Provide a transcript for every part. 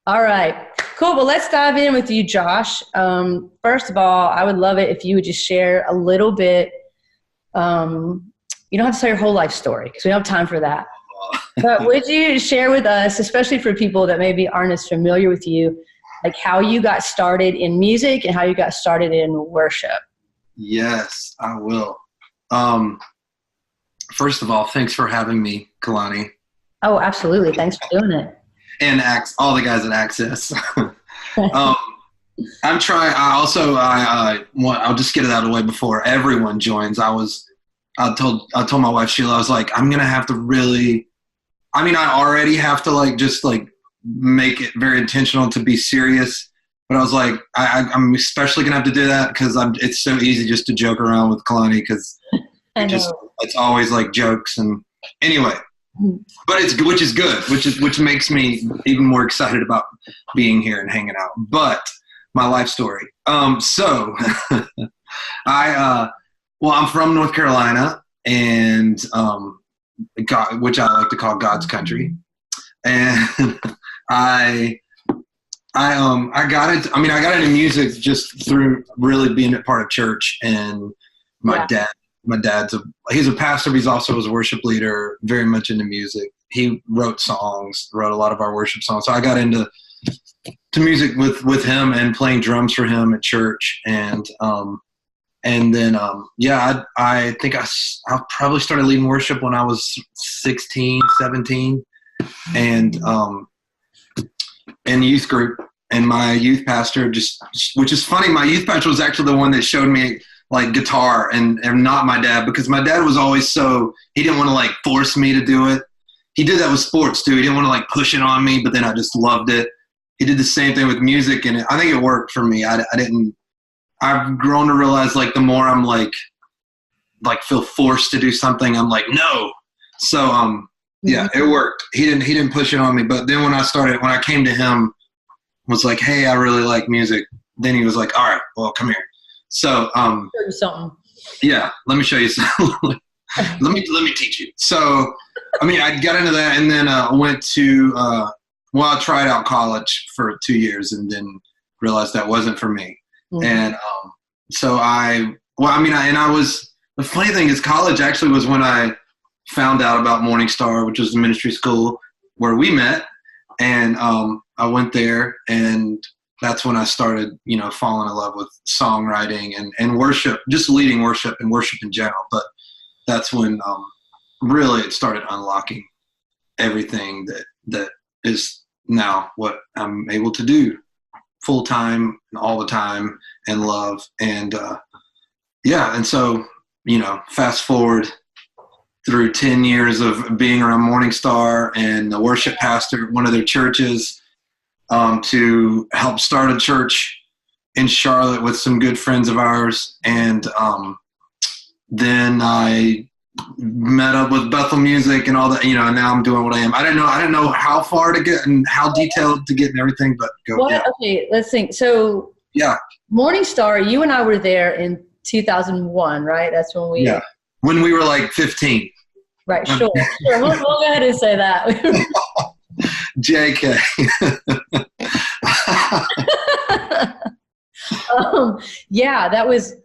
All right. Cool. Well, let's dive in with you, Josh. First of all, I would love it if you would just share a little bit. You don't have to tell your whole life story because we don't have time for that. But would you share with us, especially for people that maybe aren't as familiar with you, like how you got started in music and how you got started in worship? Yes, I will. First of all, thanks for having me, Kalani. Oh, absolutely. Thanks for doing it. And all the guys at Access. I'm trying. I'll just get it out of the way before everyone joins. I told my wife Sheila, I was like, I'm gonna have to really. I mean, I already have to just make it very intentional to be serious. But I was like, I'm especially gonna have to do that because it's so easy just to joke around with Kalani because it's always like jokes and anyway. But which is good, which makes me even more excited about being here and hanging out. But my life story. So I'm from North Carolina and which I like to call God's country. And I got into music just through really being a part of church, and my dad's he's a pastor, but he's also a worship leader, very much into music. He wrote a lot of our worship songs. So I got into music with him and playing drums for him at church. And then I think I probably started leading worship when I was 16, 17 and in youth group. And my youth pastor which is funny, my youth pastor was actually the one that showed me guitar and not my dad, because my dad was always he didn't want to force me to do it. He did that with sports too. He didn't want to push it on me, but then I just loved it. He did the same thing with music, and I think it worked for me. I've grown to realize the more I'm feel forced to do something, I'm no. So it worked. He didn't push it on me. But then when I came to him, was like, hey, I really like music. Then he was like, all right, well, come here. So show you something. Yeah, let me show you something. let me teach you. So I got into that, and then went to I tried out college for 2 years and then realized that wasn't for me. Mm-hmm. And the funny thing is college actually was when I found out about Morningstar, which was the ministry school where we met. And I went there, and that's when I started, falling in love with songwriting and worship, just leading worship and worship in general. But that's when really it started unlocking everything that is now what I'm able to do full time and all the time and love. And and so, fast forward through 10 years of being around Morningstar and the worship pastor at one of their churches, to help start a church in Charlotte with some good friends of ours. And then I met up with Bethel Music and all that, and now I'm doing what I am. I don't know how far to get and how detailed to get and everything, but go. Well, yeah. Okay, let's think. So yeah, Morningstar, you and I were there in 2001, right? That's when when we were 15. Right, sure. We'll go ahead and say that. JK.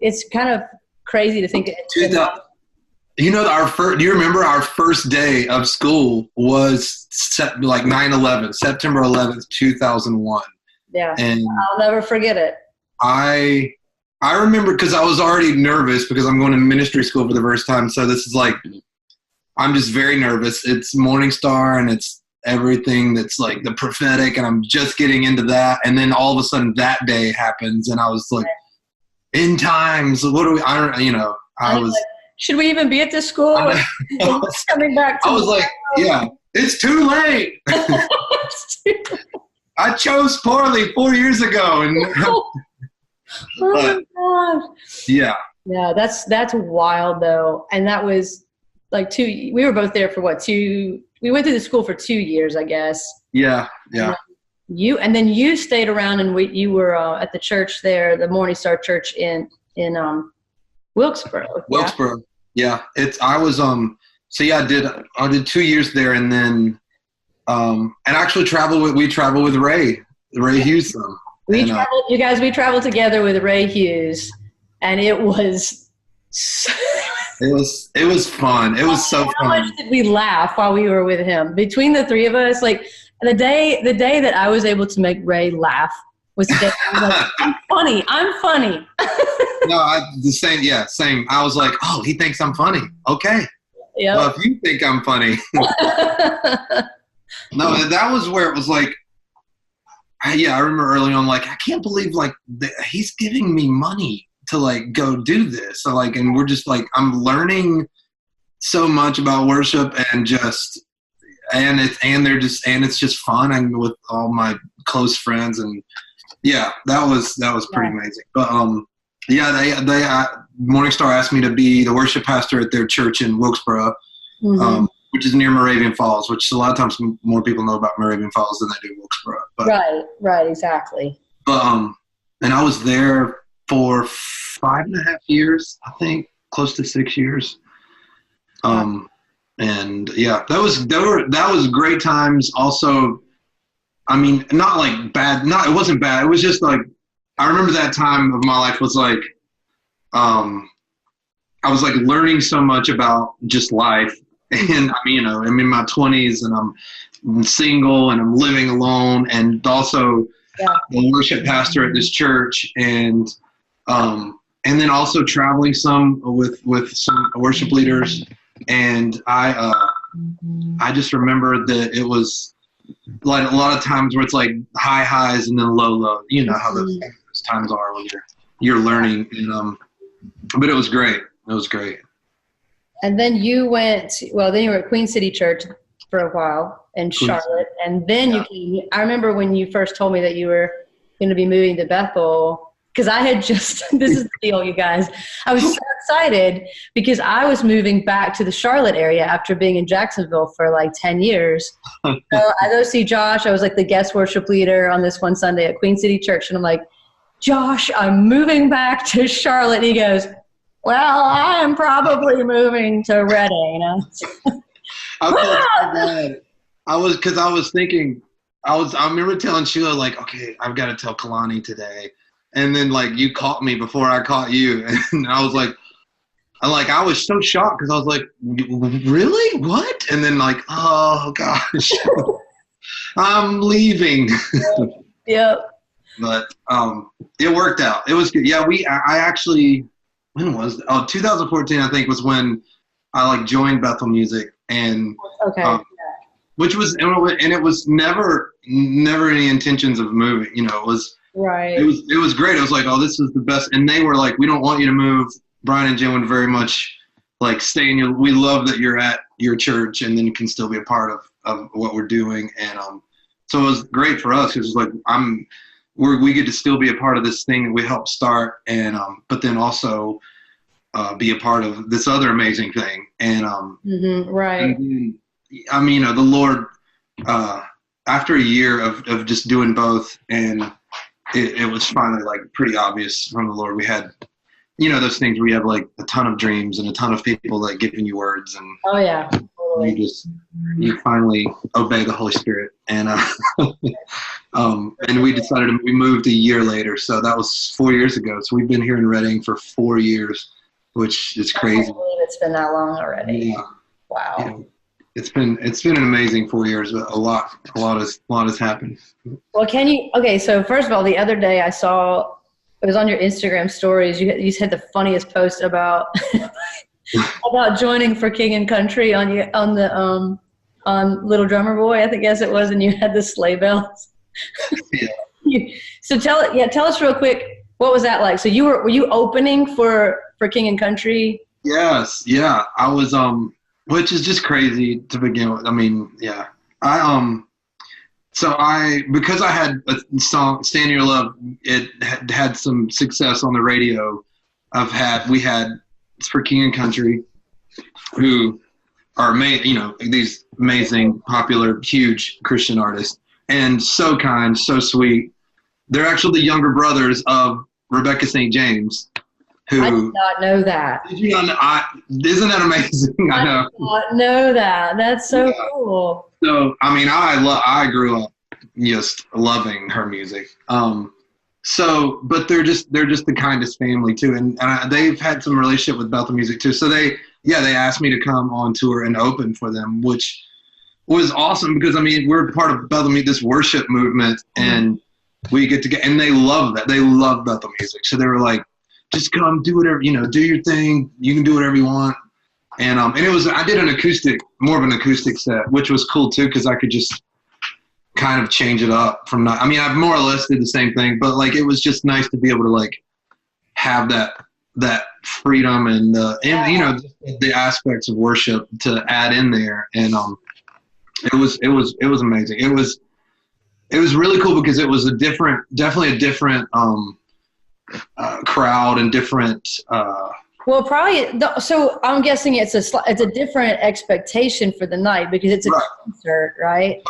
It's kind of crazy to think. Do you remember our first day of school was 9/11, September 11th, 2001. Yeah, and I'll never forget it. I remember because I was already nervous because I'm going to ministry school for the first time. So this is I'm just very nervous. It's Morningstar and it's everything that's the prophetic, and I'm just getting into that. And then all of a sudden that day happens, and I was end times. What do we? I was. Should we even be at this school? Coming back. I was yeah, it's too late. I chose poorly 4 years ago, and oh my gosh. Yeah. Yeah, that's wild though, and that was we were both there for we went through the school for 2 years, I guess. Yeah. And then you stayed around, and you were at the church there, the Morningstar Church in Wilkesboro. Wilkesboro. Yeah. I did 2 years there, and then and actually we traveled with Ray Ray Hughes son. We traveled, you guys. We traveled together with Ray Hughes, and it was. It was fun. It was so fun. How much did we laugh while we were with him? Between the three of us, like the day that I was able to make Ray laugh was the day I was like, I'm funny. No, the same. Yeah, same. I was like, oh, he thinks I'm funny. Okay. Yeah. Well, if you think I'm funny. No, that was where it was like, I remember early on, like, I can't believe, like, he's giving me money to, like, go do this. So, like, and we're just, like, I'm learning so much about worship and just, and it's just fun. I'm with all my close friends, and yeah, that was pretty amazing. But, Morningstar asked me to be the worship pastor at their church in Wilkesboro, which is near Moravian Falls, which a lot of times more people know about Moravian Falls than they do Wilkesboro. But, right, exactly. But and I was there for 5.5 years, I think, close to 6 years. And yeah, that was great times. Also, I mean, not like bad. It wasn't bad. It was just like, I remember that time of my life was like, I was like learning so much about just life. And I mean, you know, I'm in my 20s and I'm single and I'm living alone, and also the worship pastor at this church, and then also traveling some with some worship leaders. And I just remember that it was like a lot of times where it's like high highs and then low. You know how those times are when you're learning. And but it was great. It was great. And then you went, then you were at Queen City Church for a while in Charlotte. And then you came, I remember when you first told me that you were going to be moving to Bethel, because I had just, this is the deal, you guys. I was so excited because I was moving back to the Charlotte area after being in Jacksonville for like 10 years. So I go see Josh. I was like the guest worship leader on this one Sunday at Queen City Church. And I'm like, Josh, I'm moving back to Charlotte. And he goes, well, I'm probably moving to Reading. I felt so bad. I was thinking, I remember telling Sheila, like, okay, I've got to tell Kalani today. And then, like, you caught me before I caught you. And I was like, I was so shocked because I was like, really? What? And then, like, oh, gosh, I'm leaving. Yep. But it worked out. It was good. Yeah, I actually, when was it? 2014, I think, was when I, like, joined Bethel Music. And which was, and it was never any intentions of moving. You know, it was. Right. It was great. It was like, oh, this is the best. And they were like, we don't want you to move. Brian and Jen would very much like stay in we love that you're at your church and then you can still be a part of what we're doing. And so it was great for us. It was like, we get to still be a part of this thing that we helped start, and but then also be a part of this other amazing thing. And right. And then, I mean, the Lord, after a year of just doing both, and it was finally like pretty obvious from the Lord. We had, you know, those things where you have like a ton of dreams and a ton of people like giving you words, and totally. you finally obey the Holy Spirit, and and we decided we moved a year later, so that was 4 years ago. So we've been here in Reading for 4 years, which is crazy. I can't believe it's been that long already. Yeah. Wow. Yeah. It's been an amazing 4 years, but a lot has happened. Well, so first of all, the other day I saw, it was on your Instagram stories, you had the funniest post about joining for King and Country on Little Drummer Boy, I think, yes it was, and you had the sleigh bells. Yeah. So tell us real quick, what was that like? So were you opening for King and Country? Yes, yeah. I was which is just crazy to begin with. I mean, yeah. Because I had a song, Stand Your Love, it had some success on the radio. We had for King and Country, who are these amazing, popular, huge Christian artists, and so kind, so sweet. They're actually the younger brothers of Rebecca St. James. I did not know that. Did you not know? Isn't that amazing? I know. I did not know that. That's so cool. So, I mean, I grew up just loving her music. So, but they're just the kindest family too, and they've had some relationship with Bethel Music too. So they asked me to come on tour and open for them, which was awesome because I mean we're part of Bethel Music, this worship movement, and we get to get, and they love that. They love Bethel Music, so they were like, just come, do whatever, do your thing. You can do whatever you want. And it was, I did more of an acoustic set, which was cool too, because I could just kind of change it up from not, I mean, I've more or less did the same thing, but like, it was just nice to be able to like have that freedom and just the aspects of worship to add in there. And it was amazing. It was really cool because it was definitely a different crowd and different well, probably. So I'm guessing it's a different expectation for the night because it's a concert, right?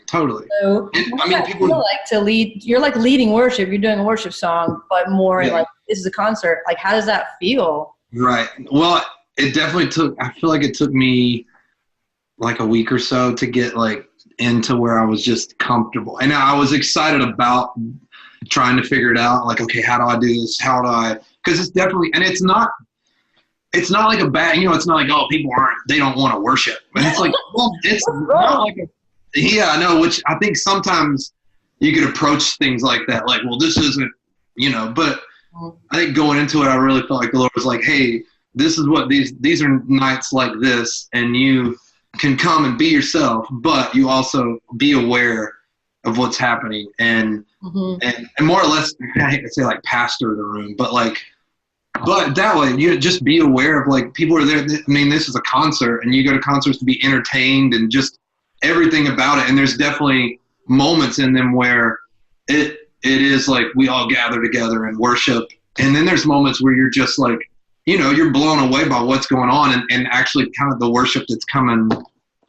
Totally. So, I mean, people like to lead. You're like leading worship. You're doing a worship song, but more like this is a concert. Like, how does that feel? Right. Well, it definitely took. I feel like it took me like a week or so to get like into where I was just comfortable, and I was excited about trying to figure it out. Like, okay, how do I do this? How do I? Because it's definitely, and it's not like a bad, it's not like, oh, they don't want to worship. And it's like, well, it's not like I know, which I think sometimes you could approach things like that. Like, well, this isn't, but I think going into it, I really felt like the Lord was like, hey, this is what these are nights like this, and you can come and be yourself, but you also be aware of what's happening and more or less, I hate to say like pastor the room, but that way you just be aware of like people are there. I mean, this is a concert and you go to concerts to be entertained and just everything about it. And there's definitely moments in them where it is like we all gather together and worship. And then there's moments where you're just like, you're blown away by what's going on and actually kind of the worship that's coming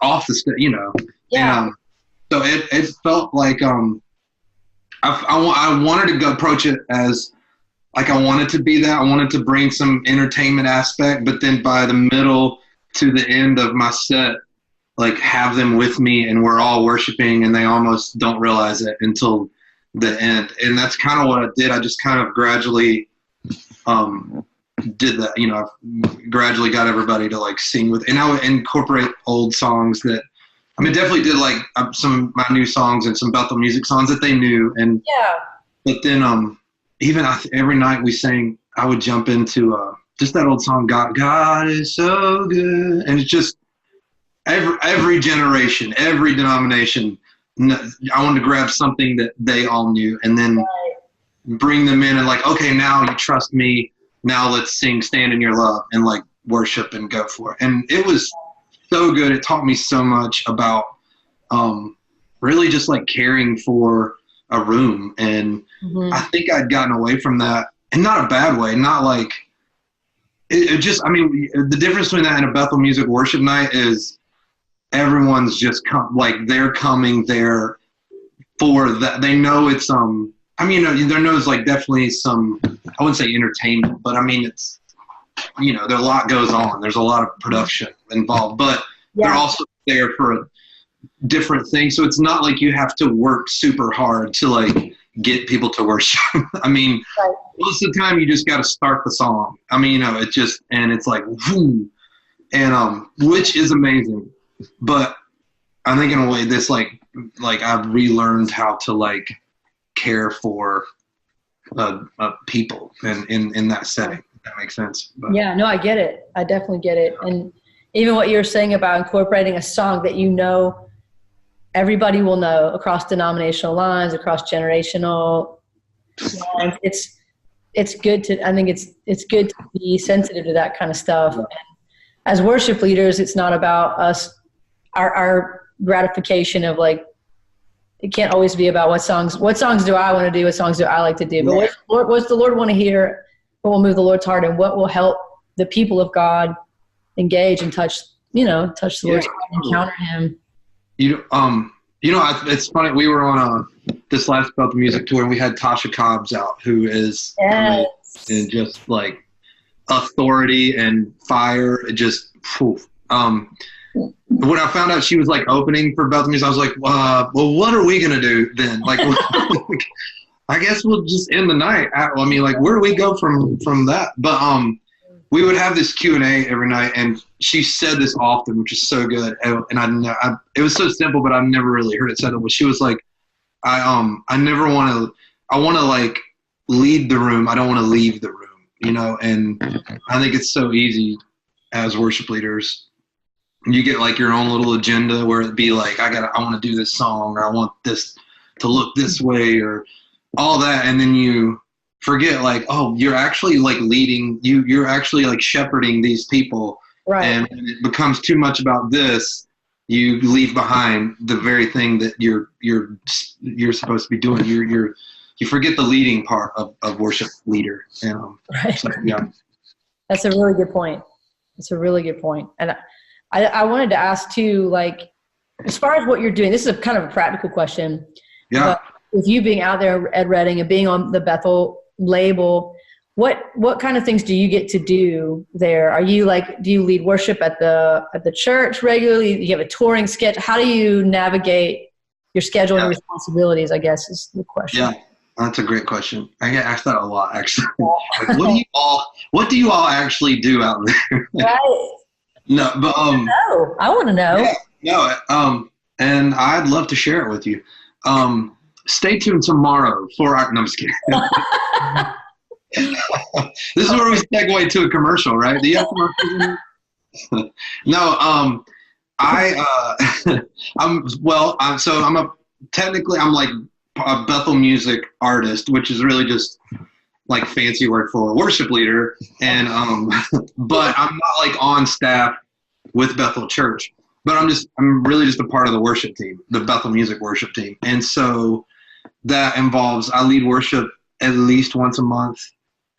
off the stage, Yeah. And, so it felt like I wanted to go approach it as like I wanted to be that. I wanted to bring some entertainment aspect, but then by the middle to the end of my set, like have them with me and we're all worshiping and they almost don't realize it until the end. And that's kind of what I did. I just kind of gradually did that, I gradually got everybody to like sing with, and I would incorporate old songs that, I mean, definitely did like some of my new songs and some Bethel Music songs that they knew. And but then even every night we sang, I would jump into just that old song, God is so good. And it's just every generation, every denomination, I wanted to grab something that they all knew and then bring them in and like, okay, now you trust me. Now let's sing Stand in Your Love and like worship and go for it. And it was so good. It taught me so much about really just like caring for a room. And I think I'd gotten away from that, and not a bad way, not like it just, I mean, the difference between that and a Bethel Music worship night is everyone's just they're coming there for that. They know it's, I mean, there knows like definitely some, I wouldn't say entertainment, but I mean, it's, there a lot goes on. There's a lot of production involved, but they're also there for a different thing. So it's not like you have to work super hard to like get people to worship. I mean, most of the time you just got to start the song. I mean, it just, and it's like, whoo, and which is amazing. But I think in a way this like I've relearned how to like care for people and in that setting. If that makes sense. But. Yeah, no, I get it. I definitely get it. And even what you're saying about incorporating a song that everybody will know across denominational lines, across generational lines. It's good to, I think it's good to be sensitive to that kind of stuff. And as worship leaders, it's not about us, our gratification of like, it can't always be about what songs do I want to do, what songs do I like to do, but what's the Lord want to hear, what will move the Lord's heart, and what will help the people of God engage and touch the Lord's heart and encounter Him. It's funny. We were on this last Bethel Music tour, and we had Tasha Cobbs out, who is and just like authority and fire. Just poof. when I found out she was like opening for Bethel Music, I was like, well, what are we gonna do then? Like, I guess we'll just end the night. I mean, like, where do we go from that? But we would have this Q&A every night, and she said this often, which is so good. And it was so simple, but I've never really heard it said. But she was like, I want to like lead the room. I don't want to leave the room, you know. And I think it's so easy as worship leaders. You get like your own little agenda where it'd be like, I want to do this song, or I want this to look this way, or all that, and then you forget, like, oh, you're actually like leading, you're actually like shepherding these people, right? And when it becomes too much about this, you leave behind the very thing that you're supposed to be doing. You forget the leading part of worship leader. Right. So, yeah. That's a really good point. And I wanted to ask too, like, as far as what you're doing, this is a kind of a practical question. Yeah. But with you being out there at Reading and being on the Bethel label, what kind of things do you get to do there? Are you like, do you lead worship at the church regularly? Do you have a touring schedule? How do you navigate your schedule and responsibilities, I guess, is the question. Yeah, that's a great question. I get asked that a lot, actually. Like, what do you all actually do out there? Right. No, but I want to know. Yeah, no, and I'd love to share it with you. Stay tuned tomorrow for our. No, I'm just kidding. This is where we segue to a commercial, right? Do you have commercials? No, I'm like a Bethel music artist, which is really just like fancy word for a worship leader, and but I'm not like on staff with Bethel Church, but I'm really just a part of the worship team, the Bethel Music Worship team, and so that involves I lead worship at least once a month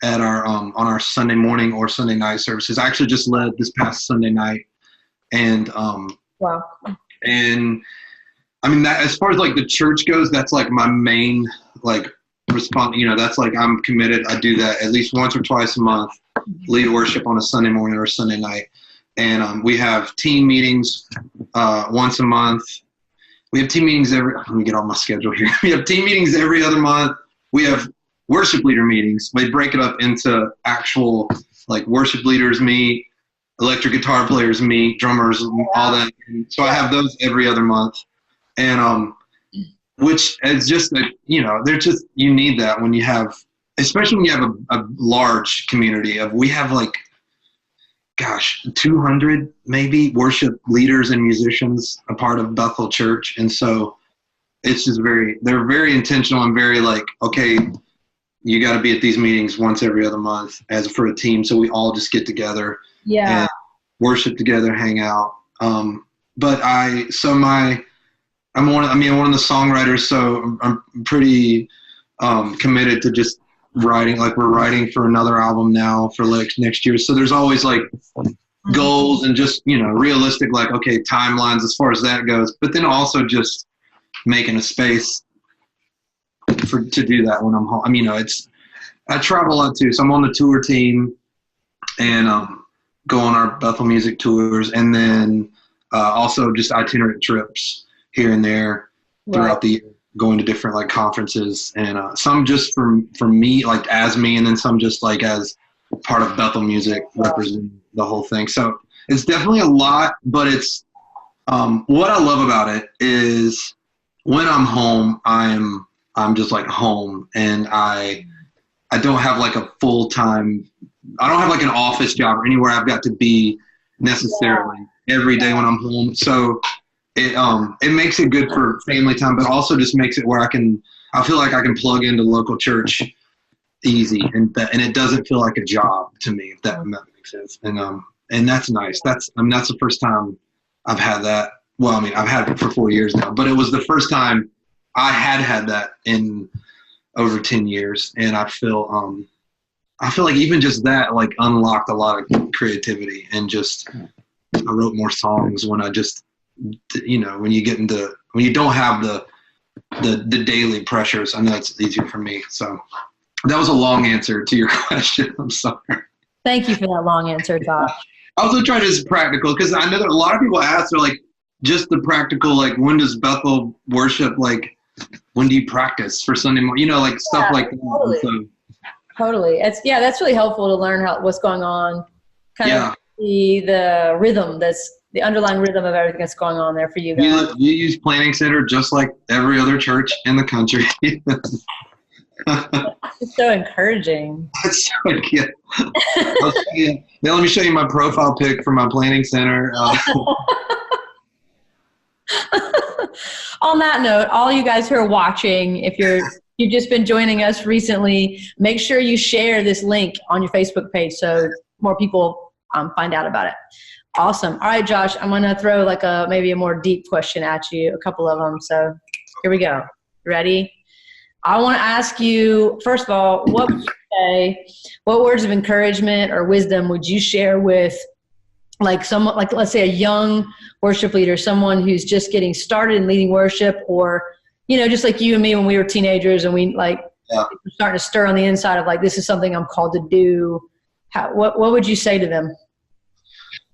at our on our Sunday morning or Sunday night services. I actually just led this past Sunday night, and wow, and I mean that as far as like the church goes, that's like my main like response. You know, that's like I'm committed. I do that at least once or twice a month, lead worship on a Sunday morning or a Sunday night. And we have team meetings once a month. We have team meetings let me get on my schedule here. We have team meetings every other month. We have worship leader meetings. We break it up into actual, like, worship leaders meet, electric guitar players meet, drummers, all that. And so I have those every other month. And which is just, they're just, you need that when you have, especially when you have a large community we have like, 200 maybe worship leaders and musicians a part of Bethel Church. And so it's just they're very intentional and very like, okay, you got to be at these meetings once every other month as for a team. So we all just get together and worship together, hang out. I'm one of the songwriters, so I'm pretty committed to just writing. Like, we're writing for another album now for like next year. So there's always like goals and just, realistic, like, okay, timelines as far as that goes, but then also just making a space to do that when I'm home. I mean, I travel a lot too. So I'm on the tour team and go on our Bethel music tours, and then also just itinerant trips here and there throughout the year, going to different like conferences, and some just for me, like as me, and then some just like as part of Bethel Music, representing the whole thing. So it's definitely a lot, but it's what I love about it is when I'm home, I'm just like home, and I don't have like a full-time, I don't have like an office job or anywhere I've got to be necessarily every day when I'm home. So it makes it good for family time, but also just makes it where I feel like I can plug into local church easy, and it doesn't feel like a job to me, if that makes sense. And that's nice. That's the first time I've had that. Well, I mean, I've had it for 4 years now, but it was the first time I had that in over 10 years. And I feel like even just that like unlocked a lot of creativity, and just I wrote more songs when I just, when you don't have the daily pressures. I know it's easier for me. So that was a long answer to your question. I'm sorry. Thank you for that long answer, Josh. also try to be practical, because I know that a lot of people ask, they're like, just the practical, like, when does Bethel worship, like, when do you practice for Sunday morning? Like stuff like that. Totally. Totally. That's really helpful to learn what's going on, kind of the rhythm, the underlying rhythm of everything that's going on there for you guys. You use Planning Center just like every other church in the country. It's so encouraging. Yeah. Now let me show you my profile pic for my Planning Center. On that note, all you guys who are watching, if you've just been joining us recently, make sure you share this link on your Facebook page so more people find out about it. Awesome. All right, Josh, I'm going to throw like maybe a more deep question at you, a couple of them. So here we go. Ready? I want to ask you, first of all, what would you say, what words of encouragement or wisdom would you share with like someone, like let's say a young worship leader, someone who's just getting started in leading worship, or, just like you and me when we were teenagers and we we're starting to stir on the inside of like, this is something I'm called to do. What would you say to them?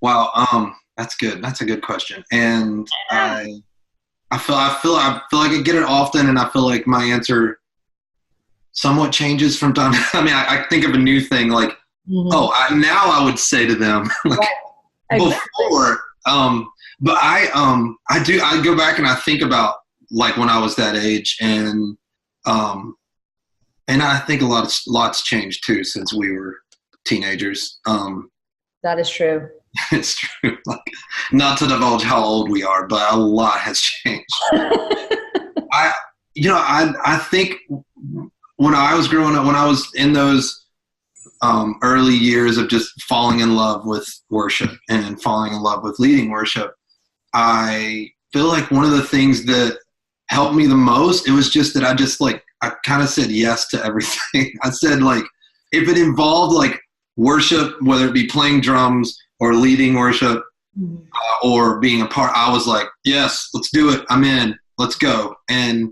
Wow. That's good. That's a good question. And I feel like I get it often, and I feel like my answer somewhat changes from time. I mean, I think of a new thing like, now I would say to them like, before, but I go back and I think about like when I was that age, and I think lots changed too since we were teenagers. That is true. It's true. Like, not to divulge how old we are, but a lot has changed. I think when I was growing up, when I was in those early years of just falling in love with worship and falling in love with leading worship, I feel like one of the things that helped me the most, it was just that I kind of said yes to everything. I said, like, if it involved like worship, whether it be playing drums or leading worship or being a part, I was like, yes, let's do it. I'm in, let's go. I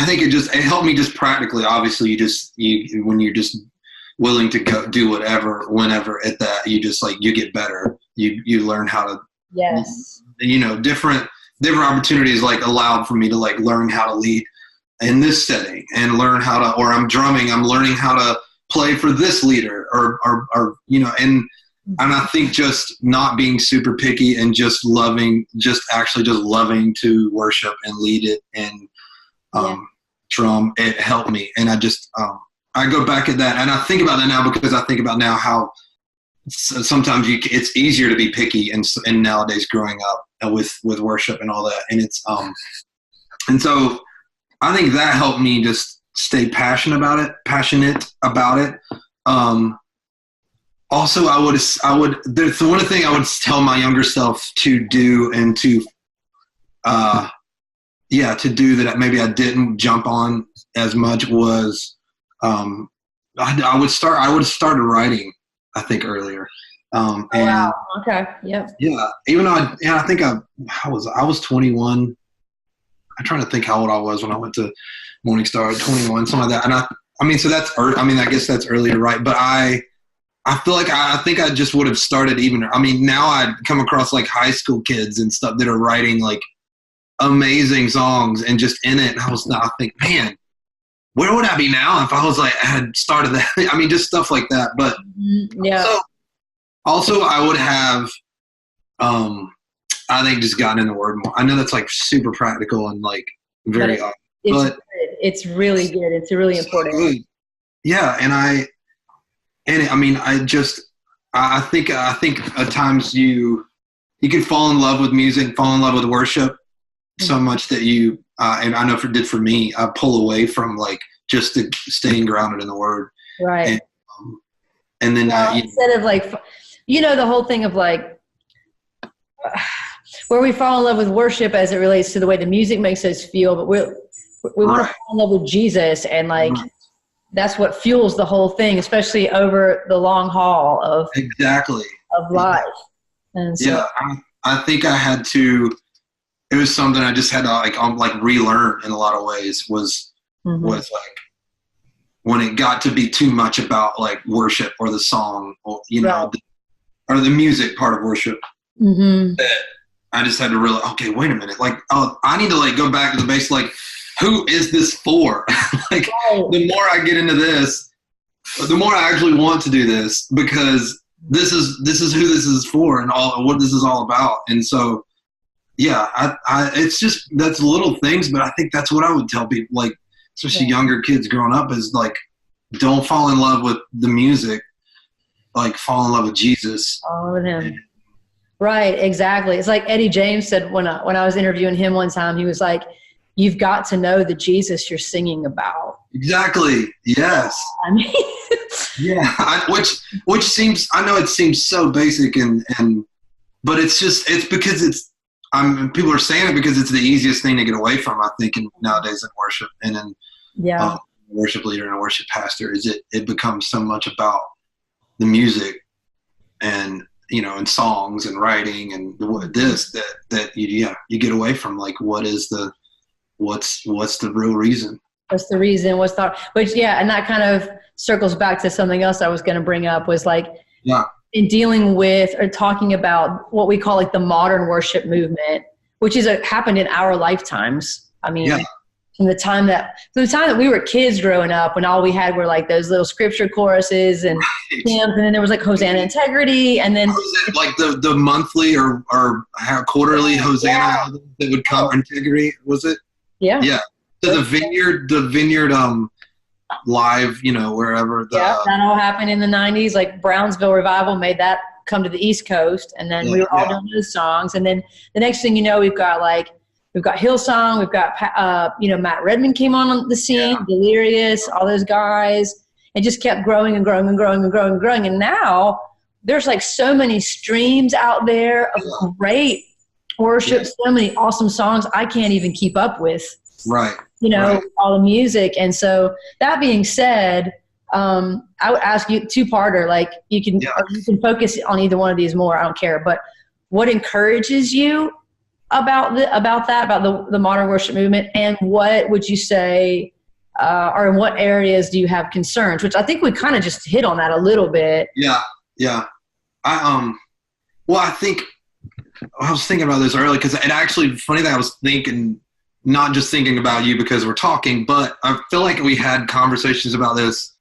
think it helped me just practically. Obviously, when you're just willing to go do whatever, whenever at that, you just like, you get better. You learn how to, different opportunities like allowed for me to like learn how to lead in this setting and learn how to, or I'm drumming, I'm learning how to play for this leader or and I think just not being super picky and just loving to worship and lead it and drum, it helped me. And I just, I go back at that and I think about that now because I think about now how sometimes it's easier to be picky and nowadays growing up with worship and all that. And it's, and so I think that helped me just stay passionate about it. Also, the one thing I would tell my younger self to do and to do that maybe I didn't jump on as much was I would have started writing, I think, earlier. Wow. Okay. Yep. Yeah. Even though I think I was 21. I'm trying to think how old I was when I went to Morningstar, 21, something like that. And I guess that's earlier, right? But I feel like I think I just would have started now I'd come across like high school kids and stuff that are writing like amazing songs and just in it. And I think, man, where would I be now if I was like, I had started that? Just stuff like that. But also I would have, I think just gotten in the word more. I know that's like super practical and like very odd. It's really good. It's really important. Good. Yeah. I think at times you can fall in love with music, fall in love with worship so much that you, and I know if it did for me, I pull away from like just staying grounded in the word. Right. And then instead of like, the whole thing of like, where we fall in love with worship as it relates to the way the music makes us feel, but we want to fall in love with Jesus, and like that's what fuels the whole thing, especially over the long haul of life. And so, I think I had to. It was something I just had to like relearn in a lot of ways. Was like when it got to be too much about like worship or the song or, you know, Right. or the music part of worship, that I just had to realize, okay, wait a minute. Like, oh, I need to like go back to the base. Like, who is this for? Like, the more I get into this, the more I actually want to do this, because this is who this is for and all what this is all about. And so, yeah, I it's just, that's little things, but I think that's what I would tell people, like, especially younger kids growing up, is like, don't fall in love with the music, like fall in love with Jesus. Oh, him. Right, exactly. It's like Eddie James said when I was interviewing him one time, he was like, you've got to know the Jesus you're singing about. Exactly. Yes. I mean, yeah. Which seems, I know it seems so basic and but it's just, it's because people are saying it because it's the easiest thing to get away from, I think, nowadays in worship and in worship leader and a worship pastor, is it becomes so much about the music and, you know, and songs and writing and that you get away from, like, what's the real reason? What's the reason? And that kind of circles back to something else I was going to bring up, was like, in dealing with or talking about what we call like the modern worship movement, which is happened in our lifetimes. I mean, from the time that we were kids growing up, when all we had were like those little scripture choruses and hymns, and then there was like Hosanna Integrity, and then like the monthly or quarterly Hosanna album that would come. Integrity, was it? Yeah. So the vineyard live, you know, wherever that all happened in the 90s. Like Brownsville Revival made that come to the East Coast, and then we were all doing those songs, and then the next thing you know, we've got Hillsong, we've got Matt Redman came on the scene, Delirious, all those guys, and just kept growing and growing and growing and growing and growing. And now there's like so many streams out there of great worship, so many awesome songs I can't even keep up with. Right. You know, all the music. And so that being said, I would ask you two-parter, like you can focus on either one of these more, I don't care, but what encourages you about the modern worship movement, and what would you say, or in what areas do you have concerns? Which I think we kind of just hit on that a little bit. Yeah. I think I was thinking about this earlier, because it actually, funny that I was thinking, not just thinking about you because we're talking, but I feel like we had conversations about this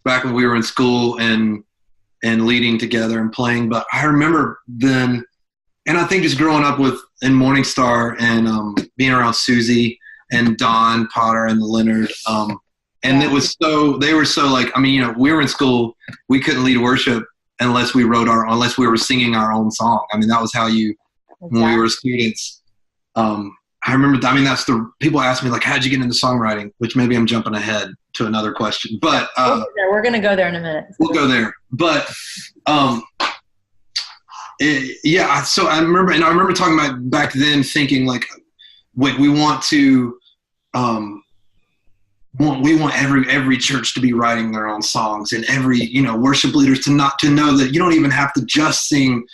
back when we were in school and leading together and playing. But I remember then, and I think just growing up in Morningstar and being around Susie and Don Potter and Leonard, and it was they were so like, I mean, you know, we were in school, we couldn't lead worship unless we were singing our own song. I mean, that was how when we were students. I remember, I mean, people ask me like, how'd you get into songwriting? Which maybe I'm jumping ahead to another question, but we're going to go there in a minute. We'll go there. But so I remember talking about back then, thinking like, wait, we want every church to be writing their own songs, and every, you know, worship leaders to know that you don't even have to just sing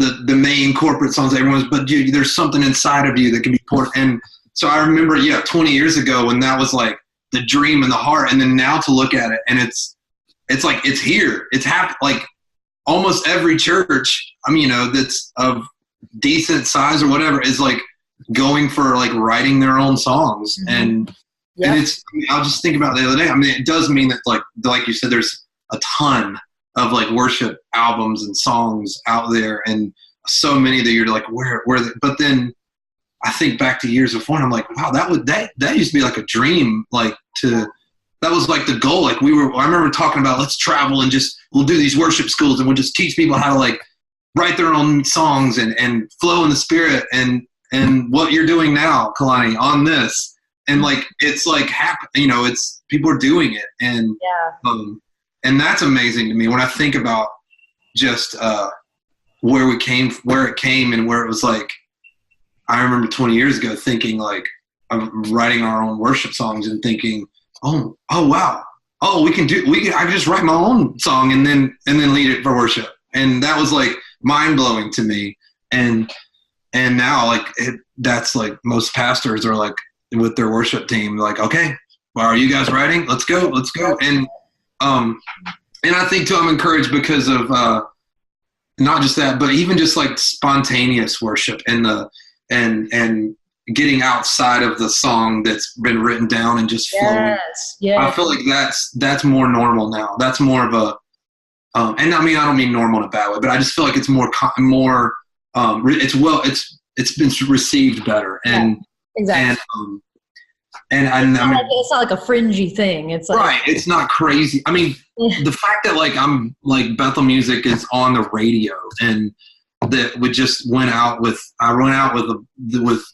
the main corporate songs everyone's, but dude, there's something inside of you that can be poured. And so I remember, 20 years ago when that was like the dream and the heart, and then now to look at it and it's like, it's here, it's happened. Like almost every church, I mean, you know, that's of decent size or whatever, is like going for like writing their own songs. And it's, I mean, I'll just think about it the other day. I mean, it does mean that like you said, there's a ton of like worship albums and songs out there, and so many that you're like, where but then I think back to years before, and I'm like, wow, that used to be like a dream, like that was like the goal. Like I remember talking about, let's travel and we'll do these worship schools and we'll just teach people how to like write their own songs and flow in the Spirit, and what you're doing now, Kalani, on this. And like, it's like, you know, it's, people are doing it. And, and that's amazing to me when I think about just where it came and where it was like, I remember 20 years ago thinking like, I'm writing our own worship songs and thinking, oh wow, I can just write my own song and then lead it for worship. And that was like mind blowing to me. And now like that's like most pastors are like with their worship team, like, okay, well, are you guys writing? Let's go. And I think too, I'm encouraged because of not just that, but even just like spontaneous worship and getting outside of the song that's been written down and just flowing. Yes. I feel like that's more normal now. That's more of a, and I mean, I don't mean normal in a bad way, but I just feel like it's more, it's been received better. And, exactly. And I mean, it's not like a fringy thing. It's like, right. It's not crazy. I mean, the fact that like I'm like Bethel Music is on the radio, and that we just went out with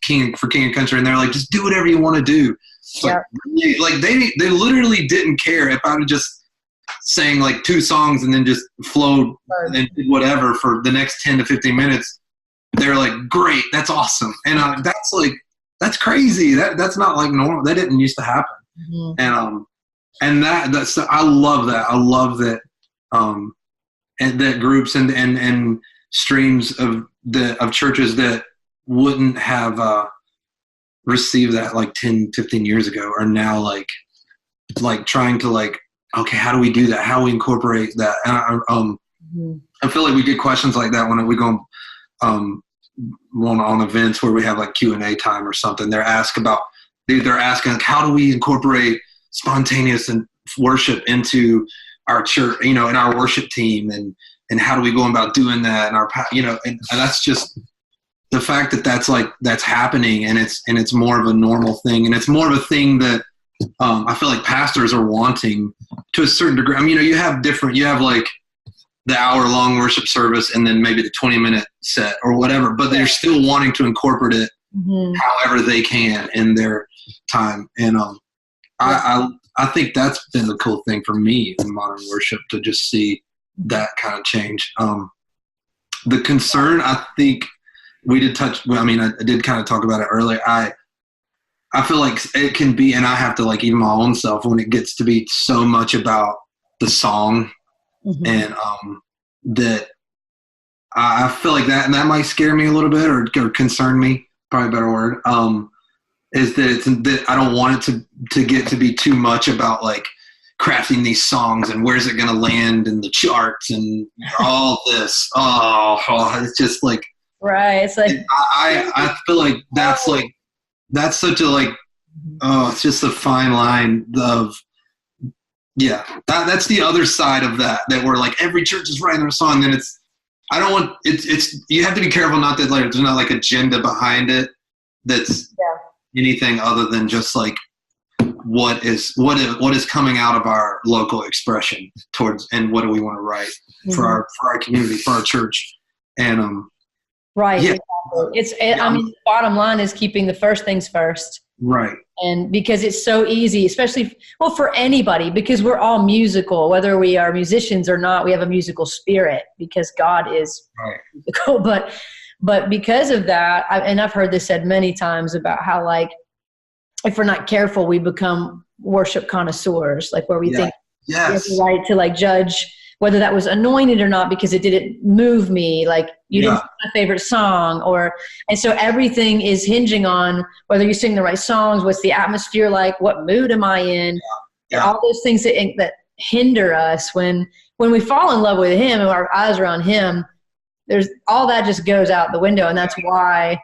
King and Country, and they're like, just do whatever you want to do. Like they literally didn't care if I would just sang like 2 songs and then just flowed and did whatever for the next 10 to 15 minutes. They're like, great, that's awesome, and that's crazy. That's not like normal. That didn't used to happen. Mm-hmm. And that's I love that. I love that. And that groups and streams of churches that wouldn't have received that like 10, 15 years ago are now like trying to like, okay, how do we do that? How do we incorporate that? And I feel like we get questions like that when we go on events where we have like Q&A time or something. They're asking like, how do we incorporate spontaneous and worship into our church, in our worship team, and how do we go about doing that? And and that's just the fact that that's happening, and it's more of a normal thing, and it's more of a thing that I feel like pastors are wanting to a certain degree. I mean, you have like the hour-long worship service and then maybe the 20-minute set or whatever, but they're still wanting to incorporate it however they can in their time. And I think that's been the cool thing for me in modern worship, to just see that kind of change. The concern, I think we did touch, I did kind of talk about it earlier. I feel like it can be, and I have to like even my own self, when it gets to be so much about the song, and that I feel like that might scare me a little bit or concern me, probably a better word, is that I don't want it to get to be too much about like crafting these songs and where's it going to land in the charts and all this. It's just like, right. It's like, I feel like that's such a like, it's just a fine line of, that's the other side of that we're like, every church is writing their song. Then you have to be careful not that like there's not like agenda behind it that's anything other than just like what is coming out of our local expression towards, and what do we want to write for our community, for our church. And right. Exactly. I mean, the bottom line is keeping the first things first. Right. And because it's so easy, especially, for anybody, because we're all musical, whether we are musicians or not, we have a musical spirit because God is musical. But because of that, and I've heard this said many times about how, like, if we're not careful, we become worship connoisseurs, like where we think we have the right to like judge whether that was anointed or not because it didn't move me, like you didn't sing my favorite song, and so everything is hinging on whether you sing the right songs, what's the atmosphere like, what mood am I in, and all those things that hinder us when we fall in love with Him and our eyes are on Him. There's all that just goes out the window, and that's why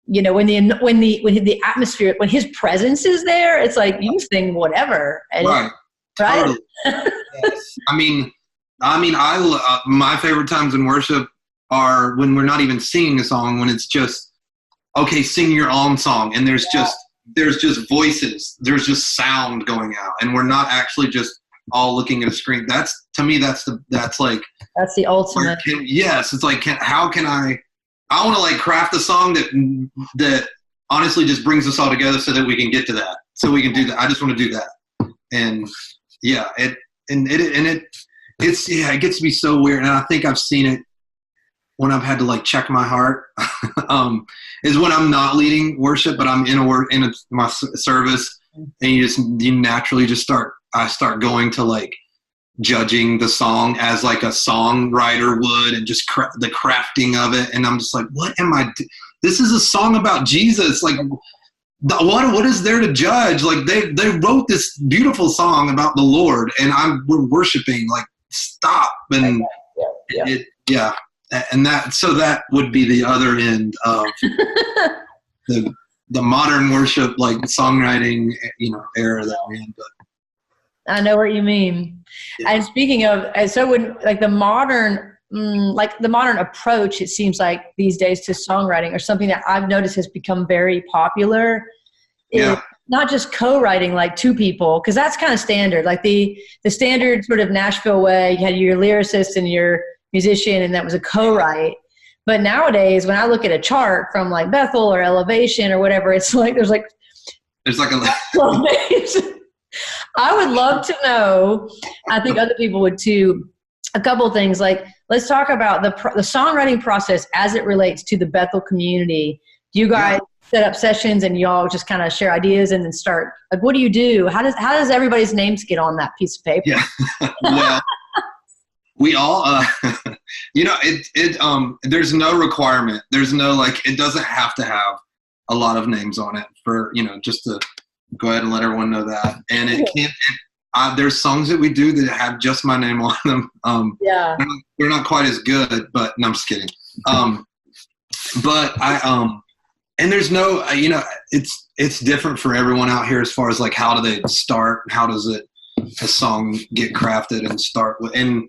when the atmosphere, when His presence is there, it's like you sing whatever, right? Totally. Yes. My favorite times in worship are when we're not even singing a song, when it's just, okay, sing your own song. And there's just voices, there's just sound going out, and we're not actually just all looking at a screen. To me, that's the ultimate. It's like, how can I want to like craft a song that honestly just brings us all together so that we can get to that. So we can do that. I just want to do that. And it gets to be so weird, and I think I've seen it when I've had to like check my heart. Is when I'm not leading worship, but I'm in my service, and you naturally just start going to like judging the song as like a songwriter would, and just the crafting of it, and I'm just like, what am I? This is a song about Jesus. Like, what is there to judge? Like they wrote this beautiful song about the Lord, and we're worshiping. Like, stop. And yeah. And that would be the other end of the modern worship, like songwriting, era that we're in. But I know what you mean. Yeah. And speaking of, so when like the modern approach, it seems like these days to songwriting, or something that I've noticed has become very popular, is not just co-writing like two people, because that's kind of standard. Like the standard sort of Nashville way, you had your lyricist and your musician, and that was a co-write. But nowadays, when I look at a chart from like Bethel or Elevation or whatever, it's like there's like a I would love to know, I think other people would too, a couple of things. Like, let's talk about the songwriting process as it relates to the Bethel community. Do you guys set up sessions and y'all just kind of share ideas and then start? Like, what do you do? How does everybody's names get on that piece of paper? Yeah. Well, we all, there's no requirement. There's no, like, it doesn't have to have a lot of names on it for, just to go ahead and let everyone know that. And it can't, there's songs that we do that have just my name on them. They're not quite as good, but no, I'm just kidding. But and there's no, it's different for everyone out here as far as like, how do they start? How does a song get crafted and start with? And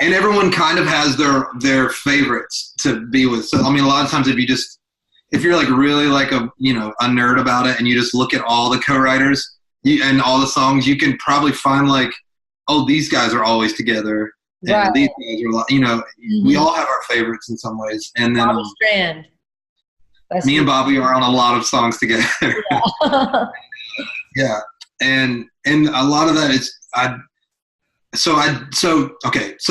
everyone kind of has their favorites to be with. So, I mean, a lot of times if you're like really like a nerd about it, and you just look at all the co-writers and all the songs, you can probably find like, oh, these guys are always together. Right. And these guys are, we all have our favorites in some ways. And then Bobby Strand. Me and Bobby are on a lot of songs together. Yeah. Yeah. And a lot of that is, so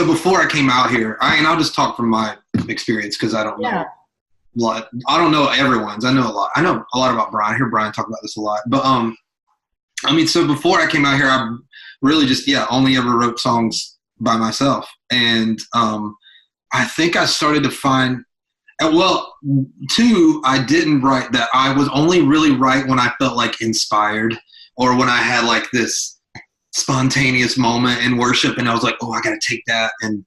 before I came out here, and I'll just talk from my experience, because I don't know. I don't know everyone's. I know a lot. I know a lot about Brian. I hear Brian talk about this a lot. But so before I came out here, I really just only ever wrote songs by myself. And I think I started to find, I didn't write that. I was only really write when I felt like inspired, or when I had like this spontaneous moment in worship, and I was like, oh, I got to take that, and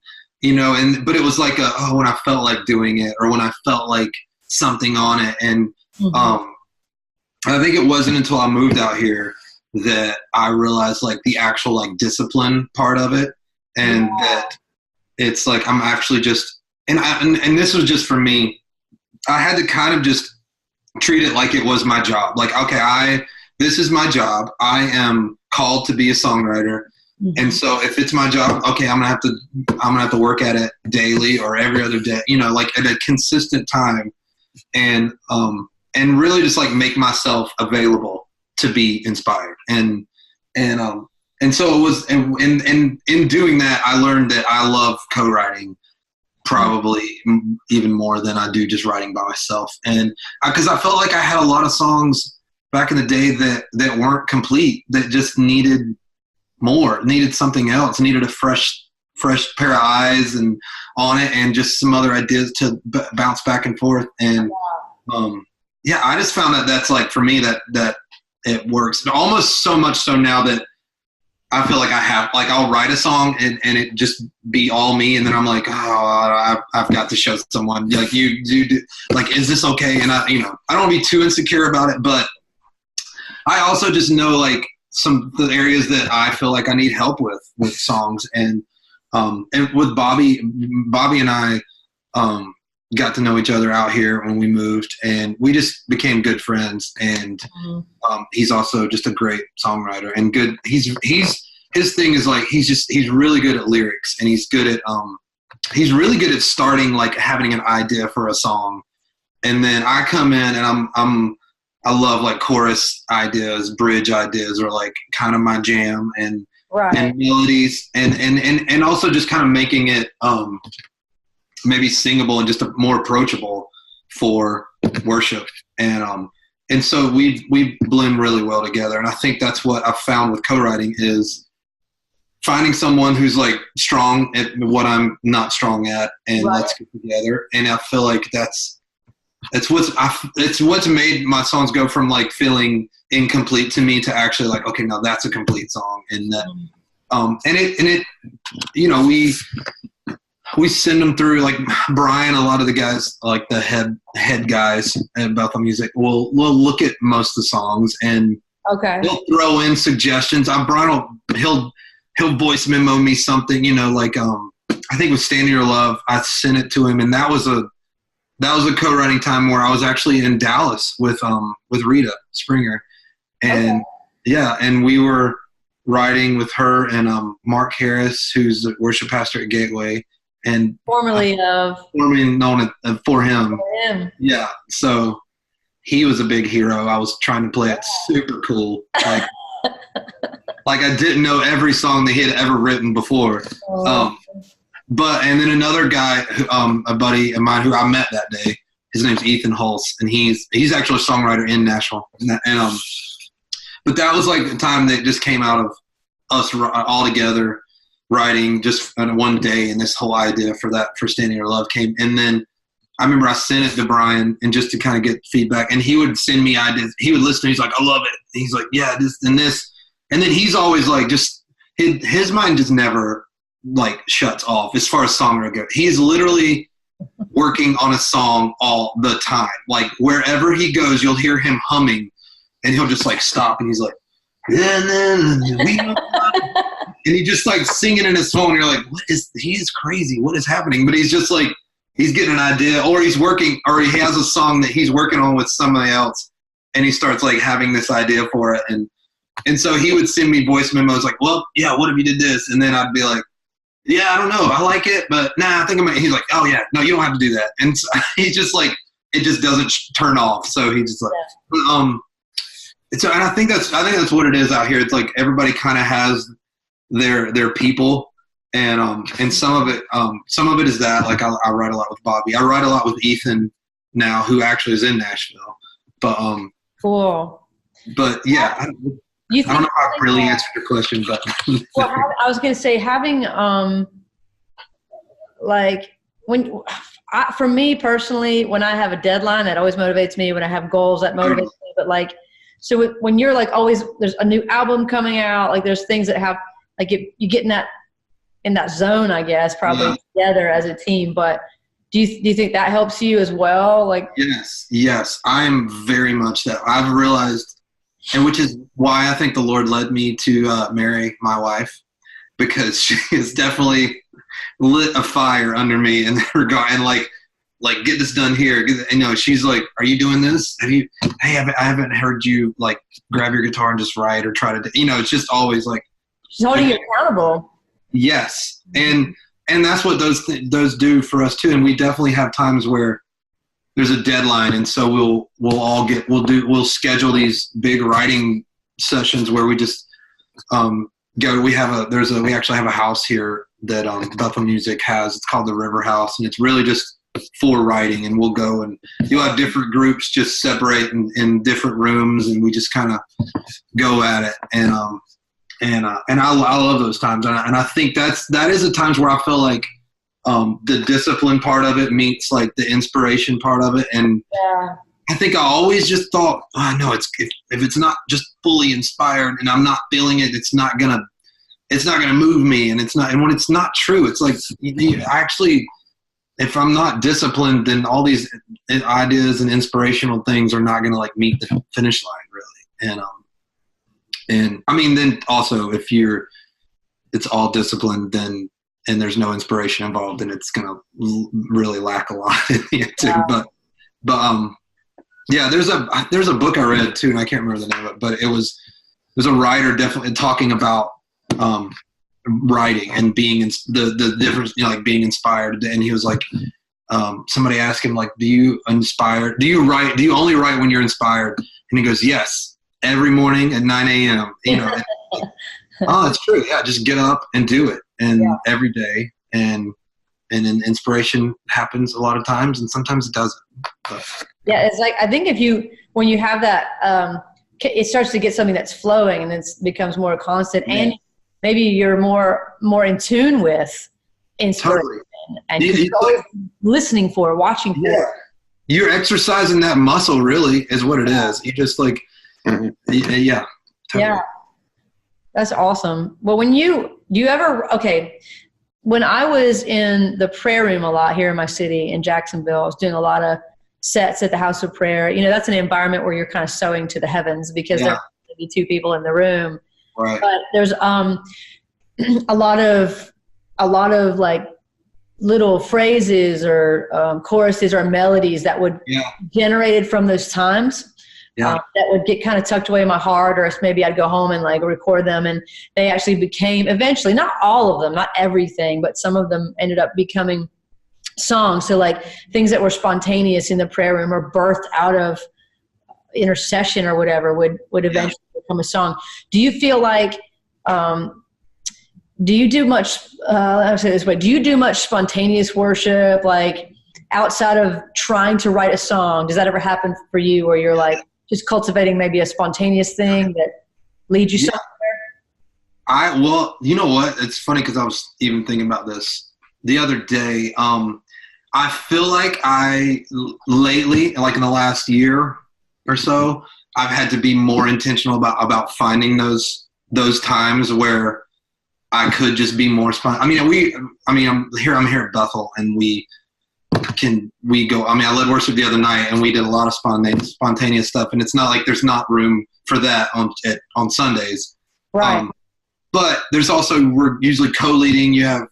but it was like when I felt like doing it, or when I felt like something on it. And I think it wasn't until I moved out here that I realized like the actual like discipline part of it, and that it's like I'm actually just, and this was just for me, I had to kind of just treat it like it was my job. Like, okay, this is my job. I am called to be a songwriter. And so if it's my job, okay, I'm gonna have to work at it daily or every other day, like at a consistent time, and really just like make myself available to be inspired. And so it was, and in doing that, I learned that I love co-writing probably even more than I do just writing by myself. And because I felt like I had a lot of songs back in the day that weren't complete, that just needed something else, needed a fresh pair of eyes and on it, and just some other ideas to bounce back and forth. And I just found that that's like, for me, that it works almost so much so now that I feel like I have, like, I'll write a song and it just be all me, and then I'm like, oh, I've got to show someone, like, you do, like, is this okay? And I don't want to be too insecure about it, but I also just know like some of the areas that I feel like I need help with songs. And with Bobby and I got to know each other out here when we moved, and we just became good friends. And he's also just a great songwriter and good. His thing is like, he's really good at lyrics, and he's really good at starting, like, having an idea for a song. And then I come in and I love like chorus ideas, bridge ideas, or like kind of my jam, and melodies, and also just kind of making it maybe singable and just more approachable for worship. And so we blend really well together. And I think that's what I've found with co-writing, is finding someone who's like strong at what I'm not strong at, and let's get together. And I feel like that's it's what's made my songs go from like feeling incomplete to me to actually like, okay, now that's a complete song. And that, and it, you know, we send them through, like Brian, a lot of the guys, like the head guys at Bethel Music will look at most of the songs and he'll throw in suggestions. Brian he'll voice memo me something, you know, like, I think with Stand in Your Love, I sent it to him, and that was a co-writing time where I was actually in Dallas with Rita Springer, and and we were writing with her and Mark Harris, who's the worship pastor at Gateway, and formerly known for him. Yeah, so he was a big hero. I was trying to play it super cool, like I didn't know every song that he had ever written before. And then another guy, a buddy of mine who I met that day, his name's Ethan Hulse, and he's actually a songwriter in Nashville. And but that was like the time that just came out of us all together writing just one day, and this whole idea for Standing Your Love came. And then I remember I sent it to Brian, and just to kind of get feedback, and he would send me ideas. He would listen. He's like, I love it. And he's like, yeah, this and this. And then he's always like, just his mind just never like shuts off as far as songwriting goes. He's literally working on a song all the time. Like wherever he goes, you'll hear him humming, and he'll just like stop, and he's like, and he just like singing in his phone. And you're like, he's crazy. What is happening? But he's just like, he's getting an idea, or he's working, or he has a song that he's working on with somebody else, and he starts like having this idea for it. And so he would send me voice memos like, well, yeah, what if you did this? And then I'd be like, yeah, I don't know. I like it, but nah, I think he's like, oh yeah, no, you don't have to do that. And so he just like, it just doesn't turn off. So he just like, so, and I think that's what it is out here. It's like everybody kind of has their people, and some of it is that, like I write a lot with Bobby. I write a lot with Ethan now, who actually is in Nashville. But cool. But yeah, I don't know if I really answered your question, but well, I was going to say having like for me personally, when I have a deadline, that always motivates me. When I have goals, that motivates me. But like, so when you're like always, there's a new album coming out, like there's things that have like you get in that zone, I guess, probably together as a team. But do you think that helps you as well? Like, yes, I'm very much that. I've realized, and which is why I think the Lord led me to marry my wife, because she has definitely lit a fire under me in that regard, and like get this done here. You know, she's like, "Are you doing this? I haven't heard you like grab your guitar and just write or try to." You know, it's just always like she's holding you accountable. Yes, and that's what those do for us too. And we definitely have times where there's a deadline, and so we'll schedule these big writing sessions where we just go. We actually have a house here that Bethel Music has. It's called the River House, and it's really just for writing. And we'll go, and you'll have different groups just separate in different rooms, and we just kind of go at it. And I love those times, and I think that is the times where I feel like the discipline part of it meets like the inspiration part of it. And I think I always just thought, no, if it's not just fully inspired and I'm not feeling it, it's not gonna move me. And when it's not true, it's like actually, if I'm not disciplined, then all these ideas and inspirational things are not gonna like meet the finish line really. And I mean, then also if it's all disciplined, then and there's no inspiration involved, then it's gonna really lack a lot in the end too. But yeah, there's a book I read too, and I can't remember the name of it, but there's a writer definitely talking about writing and being the difference, you know, like being inspired. And he was like, somebody asked him like, do you only write when you're inspired? And he goes, yes. Every morning at 9 a.m., you know. Oh, it's true. Yeah, just get up and do it, and every day, and then inspiration happens a lot of times, and sometimes it doesn't. But, yeah, it's like I think when you have that, it starts to get something that's flowing, and it becomes more constant, and maybe you're more in tune with inspiration, and you're always listening for, watching for. you're exercising that muscle, really, is what it is. You just like, yeah. Totally. Yeah. That's awesome. Well, when when I was in the prayer room a lot here in my city in Jacksonville, I was doing a lot of sets at the House of Prayer. That's an environment where you're kind of sowing to the heavens because there's maybe 2 people in the room. Right. But there's a lot of like little phrases or choruses or melodies that would generated from those times. That would get kind of tucked away in my heart, or maybe I'd go home and like record them, and they actually became eventually, not all of them, not everything, but some of them ended up becoming songs. So like things that were spontaneous in the prayer room or birthed out of intercession or whatever would eventually become a song. Do you feel like, do you do much, I'll say it this way, do you do much spontaneous worship, like outside of trying to write a song? Does that ever happen for you where you're like, just cultivating maybe a spontaneous thing that leads you somewhere? Well, you know what? It's funny because I was even thinking about this the other day. I feel like lately, like in the last year or so, I've had to be more intentional about finding those times where I could just be more spontaneous. I'm here at Bethel, and we go, I led worship the other night, and we did a lot of spontaneous stuff, and it's not like there's not room for that on Sundays. Right. But there's also, we're usually co-leading. You have,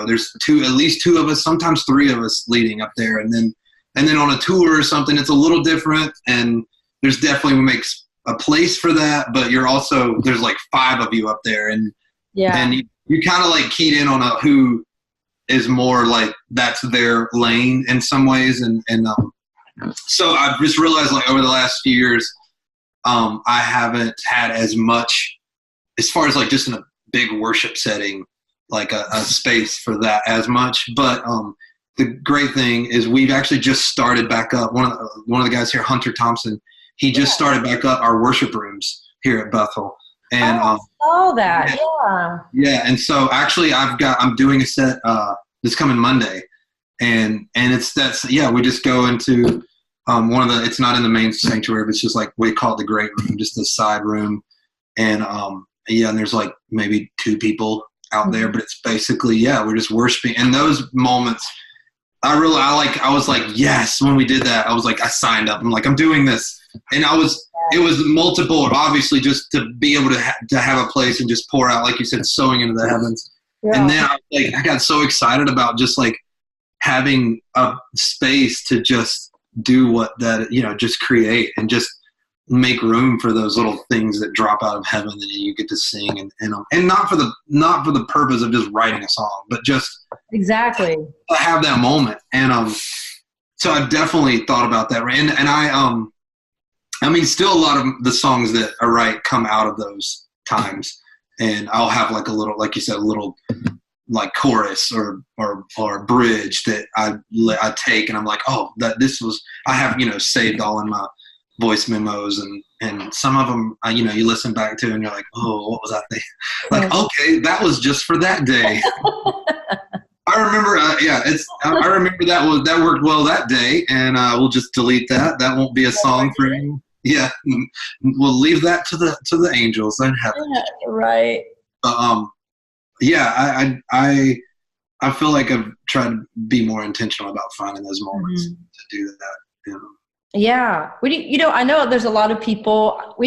there's at least 2 of us, sometimes 3 of us leading up there. And then on a tour or something, it's a little different, and there's definitely makes a place for that, but there's like 5 of you up there, and you kind of like keyed in on who is more like that's their lane in some ways. And so I've just realized, like, over the last few years, I haven't had as much, as far as like just in a big worship setting, like a space for that as much. But the great thing is we've actually just started back up. One of the guys here, Hunter Thompson, he just started back up our worship rooms here at Bethel. And I saw that. Yeah. And so actually I'm doing a set this coming Monday, and we just go into it's not in the main sanctuary, but it's just like, we call it the great room, just the side room. And and there's like maybe 2 people out there, but it's basically, we're just worshiping. And those moments, I was like, yes, when we did that, I was like, I signed up. I'm like, I'm doing this. And it was multiple, obviously, just to be able to have a place and just pour out, like you said, sowing into the heavens. Yeah. And then I got so excited about just like having a space to just do just create and just make room for those little things that drop out of heaven that you get to sing, and not for the purpose of just writing a song, but just exactly to have that moment. And so I've definitely thought about that. And still a lot of the songs that I write come out of those times, and I'll have like a little, like you said, a little like chorus or bridge that I take, and I'm like, I have saved all in my voice memos, and some of them you listen back to and you're like, oh, what was I thinking? Like, okay, that was just for that day. I remember, I remember that worked well that day, and we'll just delete that. That won't be a song for you. Yeah, we'll leave that to the angels in heaven. Yeah, right. I feel like I've tried to be more intentional about finding those moments to do that. Yeah. I know there's a lot of people. I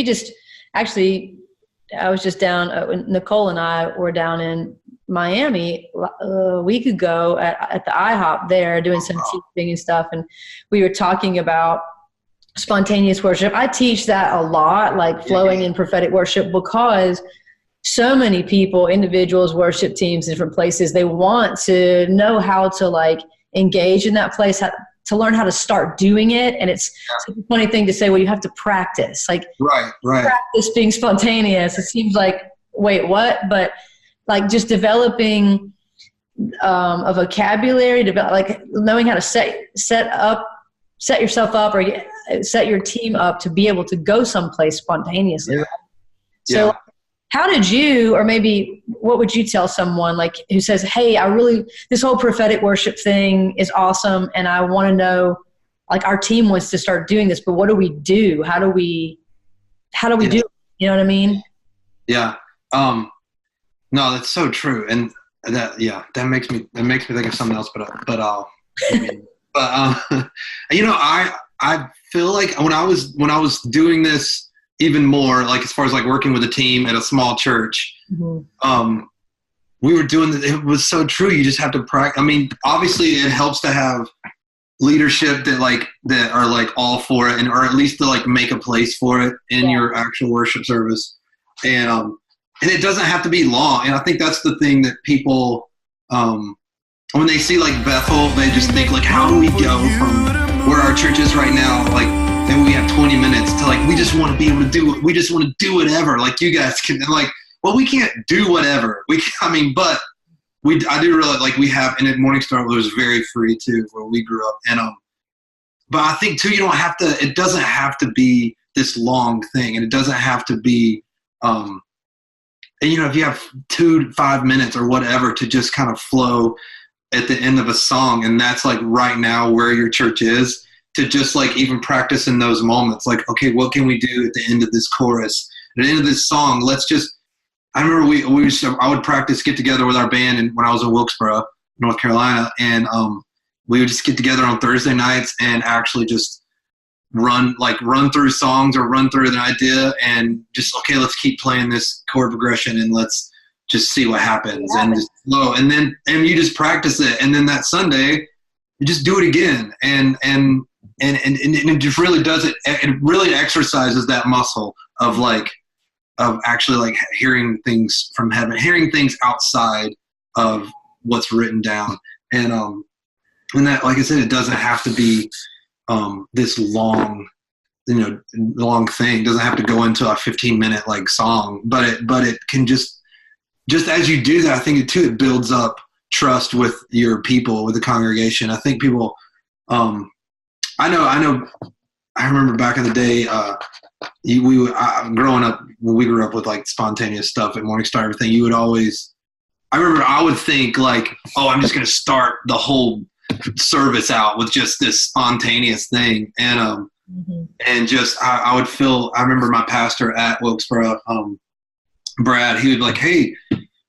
was just down, Nicole and I were down in Miami a week ago at the IHOP there doing some teaching and stuff. And we were talking about spontaneous worship. I teach that a lot, like flowing in prophetic worship, because so many people, individuals, worship teams, different places, they want to know how to like engage in that place, to learn how to start doing it. And it's such a funny thing to say, well, you have to practice. Like, right. Practice being spontaneous. It seems like, wait, what? But like just developing a vocabulary, like knowing how to set yourself up or set your team up to be able to go someplace spontaneously. Yeah. So how did you, or maybe what would you tell someone like who says, hey, this whole prophetic worship thing is awesome, and I want to know like our team wants to start doing this, but what do we do? How do we do it? You know what I mean? Yeah. No, that's so true. And that makes me think of something else, you know, I feel like when I was doing this even more, like as far as like working with a team at a small church, we were doing it was so true. You just have to practice. I mean, obviously it helps to have leadership that are like all for it, or at least to like make a place for it in your actual worship service. And it doesn't have to be long. And I think that's the thing that people, when they see like Bethel, they just think like, how do we go from where our church is right now, like maybe we have 20 minutes to like, we just want to be able to do it. We just want to do whatever. Like you guys can, like, well, we can't do whatever. But I do realize like we have, and at Morningstar it was very free too, where we grew up. And but I think too, it doesn't have to be this long thing, and it doesn't have to be, and you know, if you have 2 to 5 minutes or whatever to just kind of flow at the end of a song, and that's like right now where your church is, to just like even practice in those moments. Like, okay, what can we do at the end of this chorus? At the end of this song, let's just. I remember I would practice, get together with our band, and when I was in Wilkesboro, North Carolina, and we would just get together on Thursday nights and actually just run through songs or run through an idea, and just, okay, let's keep playing this chord progression and let's just see what happens, and just flow, and you just practice it, and then that Sunday you just do it again, and it just really does it. It really exercises that muscle of actually like hearing things from heaven, hearing things outside of what's written down. And that, like I said, it doesn't have to be this long, long thing. It doesn't have to go into a 15-minute like song, but it can just as you do that, I think it builds up trust with your people, with the congregation. I think people, I remember back in the day, growing up, when we grew up with like spontaneous stuff at Morningstar, everything, I would think like, oh, I'm just going to start the whole service out with just this spontaneous thing. And, I would feel, I remember my pastor at Wilkesboro, Brad, he would be like, hey,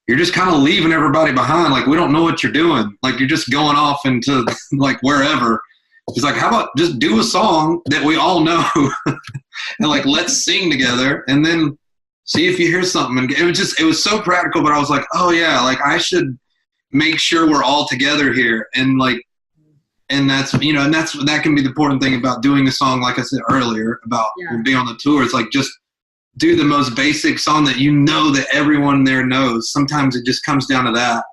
you're just kind of leaving everybody behind. Like, we don't know what you're doing. Like, you're just going off into like wherever. He's like, how about just do a song that we all know and like, let's sing together and then see if you hear something. And it was so practical, but I was like, oh yeah, like I should make sure we're all together here. And like, and that's, that can be the important thing about doing a song. Like I said earlier about being on the tour. It's like, just do the most basic song that that everyone there knows. Sometimes it just comes down to that.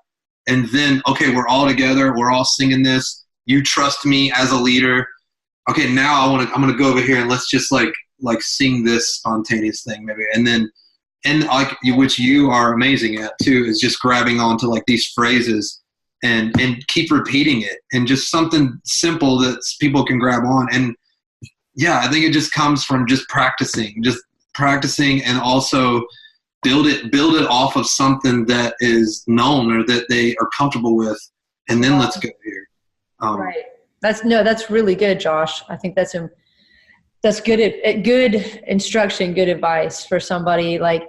And then, okay, we're all together. We're all singing this. You trust me as a leader. Okay, now I'm gonna go over here and let's just like sing this spontaneous thing maybe, and like which you are amazing at too, is just grabbing onto like these phrases and keep repeating it, and just something simple that people can grab on. And yeah, I think it just comes from just practicing, and also build it off of something that is known or that they are comfortable with, and then let's go here. Right. That's really good, Josh. I think that's good instruction, good advice for somebody. Like,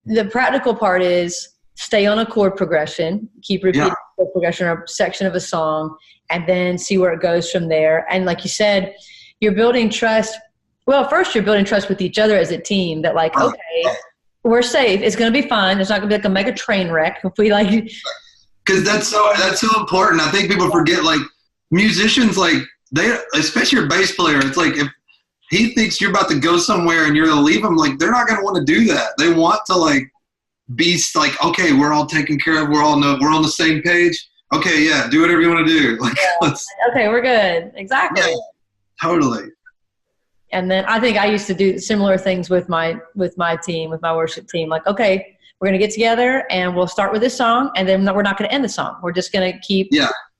the practical part is stay on a chord progression, keep repeating the chord progression or a section of a song, and then see where it goes from there. And like you said, you're building trust. Well, first you're building trust with each other as a team, that like, okay, we're safe. It's going to be fine. It's not going to be like a mega train wreck if we like. Because that's so important. I think people forget, like, musicians, like, especially your bass player, it's like if he thinks you're about to go somewhere and you're going to leave him, like, they're not going to want to do that. They want to like be like, okay, we're all taken care of. We're on the same page. Okay, yeah, do whatever you want to do. Like, okay, we're good. Exactly. Yeah, totally. And then I think I used to do similar things with my team, with my worship team. Like, okay, we're going to get together and we'll start with this song, and then we're not going to end the song. We're just going to keep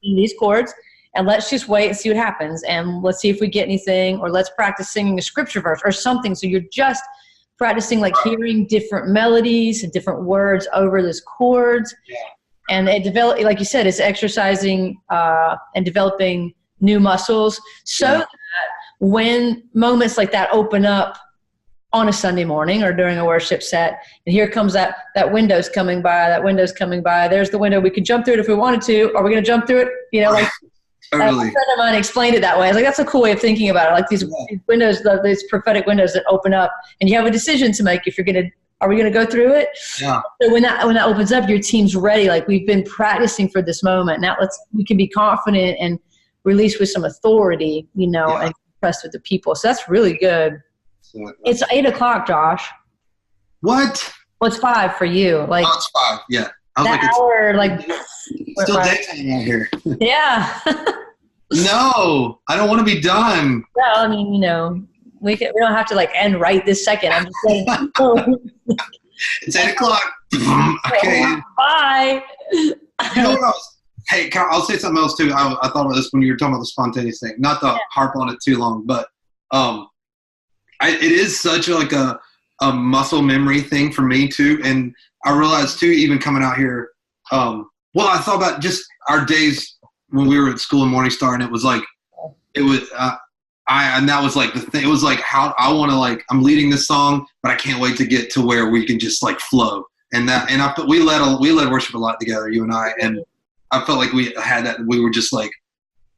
these chords, and let's just wait and see what happens. And let's see if we get anything, or let's practice singing a scripture verse or something. So you're just practicing, like, hearing different melodies and different words over those chords. Yeah. And it develop, like you said, it's exercising and developing new muscles so that when moments like that open up on a Sunday morning or during a worship set, and here comes that window's coming by, there's the window. We could jump through it if we wanted to. Are we going to jump through it? You know, like totally. a friend of mine explained it that way. I was like, that's a cool way of thinking about it. Like these windows, these prophetic windows that open up, and you have a decision to make if are we going to go through it? Yeah. So when that opens up, your team's ready. Like, we've been practicing for this moment. Now we can be confident and release with some authority, you know, and impressed with the people. So that's really good. It's 8:00, Josh. What? Well, it's 5 for you. Like, it's 5. Yeah. I was that hour, like, still daytime out here. Yeah. No, I don't want to be done. Well, I mean, you know, we don't have to like end right this second. I'm just saying. It's 8:00. Okay. Bye. You know what else? Hey, I'll say something else too. I thought about this when you were talking about the spontaneous thing. Not to harp on it too long, but it is such a muscle memory thing for me too. And I realized too, even coming out here, well, I thought about just our days when we were at school in Morningstar, and it was like, and that was like the thing. It was like how I want to, like, I'm leading this song, but I can't wait to get to where we can just like flow. And we led worship a lot together, you and I, and I felt like we had that. We were just like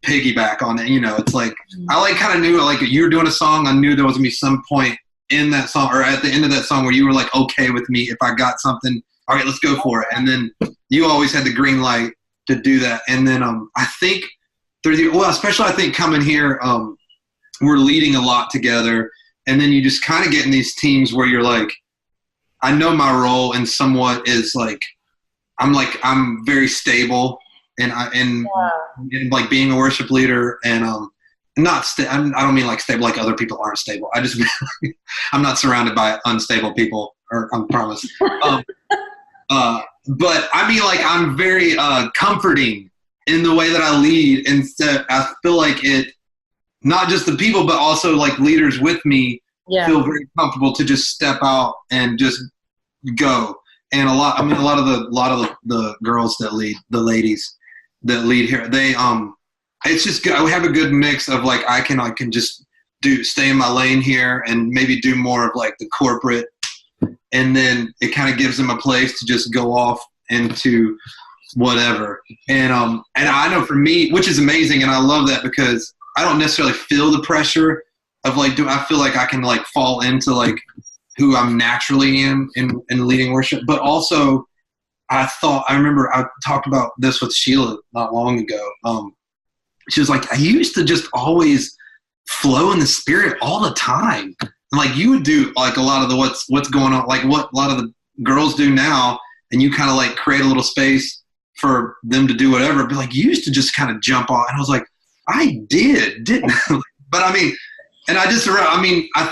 piggyback on it. You know, it's like I like kind of knew, like, you were doing a song. I knew there was gonna be some point in that song or at the end of that song where you were like okay with me if I got something. All right, let's go for it. And then you always had the green light to do that. And then I think especially I think coming here, we're leading a lot together, and then you just kind of get in these teams where you're like, I know my role and somewhat is like I'm very stable, and like being a worship leader, and I don't mean like stable like other people aren't stable. I just I'm not surrounded by unstable people, or I promise. But I mean, like, I'm very comforting in the way that I lead, and so I feel like it, not just the people, but also like leaders with me feel very comfortable to just step out and just go. And a lot of the girls that lead, the ladies that lead here, they it's just good. We have a good mix of like I can just stay in my lane here and maybe do more of like the corporate, and then it kind of gives them a place to just go off into whatever. And I know for me, which is amazing, and I love that because I don't necessarily feel the pressure of like, I feel like I can like fall into like who I'm naturally in leading worship. But also I remember I talked about this with Sheila not long ago. She was like, I used to just always flow in the spirit all the time. And like you would do like a lot of the what's going on, like what a lot of the girls do now, and you kind of like create a little space for them to do whatever. But like you used to just kind of jump off, and I was like, I didn't. But I mean, and I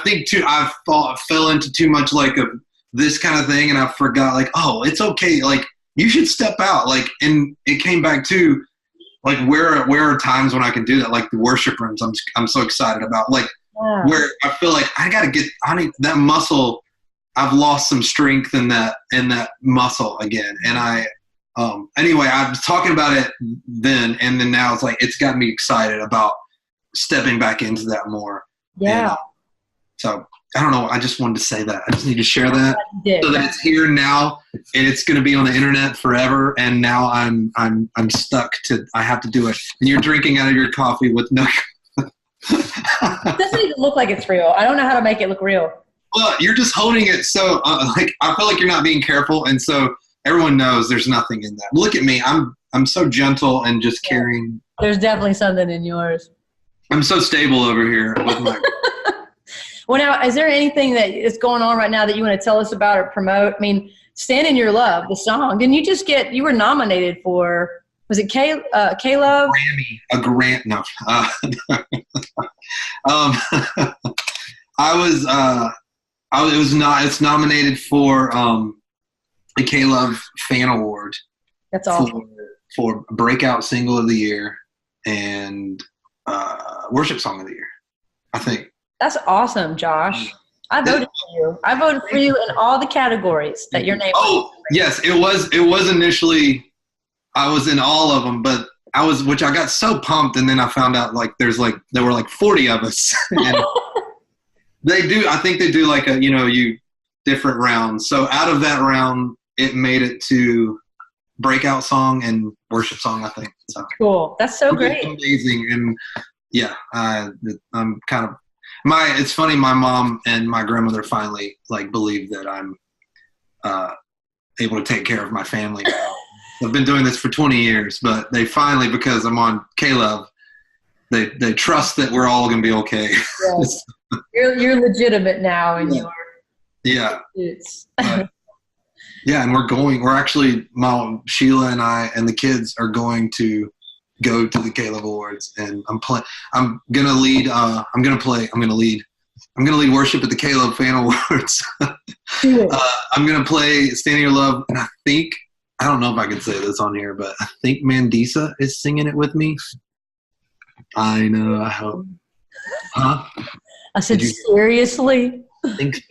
think too, I fell into too much like of this kind of thing, and I forgot like, oh, it's okay. Like you should step out. Like, and it came back to like, where are times when I can do that? Like the worship rooms, I'm so excited about, like where I feel like I need that muscle. I've lost some strength in that muscle again. And anyway, I was talking about it then, and then now it's like, it's got me excited about stepping back into that more. Yeah. And, so I don't know. I just wanted to say that. I just need to share that so that it's here now, and it's going to be on the internet forever. And now I'm stuck to, I have to do it. And you're drinking out of your coffee with no. It doesn't even look like it's real. I don't know how to make it look real. Well, you're just holding it so like I feel like you're not being careful, and so everyone knows there's nothing in that. Look at me. I'm so gentle and just carrying. There's definitely something in yours. I'm so stable over here with my. Well, now, is there anything that is going on right now that you want to tell us about or promote? I mean, Stand in Your Love, the song. Didn't you just you were nominated for, was it K-Love? Grammy, a grant. No. It's nominated for the K-Love Fan Award. That's awesome. For Breakout Single of the Year and Worship Song of the Year, I think. That's awesome, Josh. I voted for you. I voted for you in all the categories that your name was. Oh, yes. It was initially, I was in all of them, but which I got so pumped, and then I found out like there were like 40 of us. And I think they do like different rounds. So out of that round, it made it to breakout song and worship song, I think. So cool. That's so great. Amazing. And yeah, I'm kind of it's funny. My mom and my grandmother finally like believe that I'm able to take care of my family now. I've been doing this for 20 years, but they finally, because I'm on Caleb, they trust that we're all going to be okay. Yes. You're legitimate now in your pursuits. Yeah, and we're actually, Sheila and I and the kids are going to go to the Caleb Awards, and I'm going to lead worship at the Caleb Fan Awards. I'm going to play Stand in Your Love, and I don't know if I can say this on here, but I think Mandisa is singing it with me. I know, I hope. Huh? I said, seriously? I think so.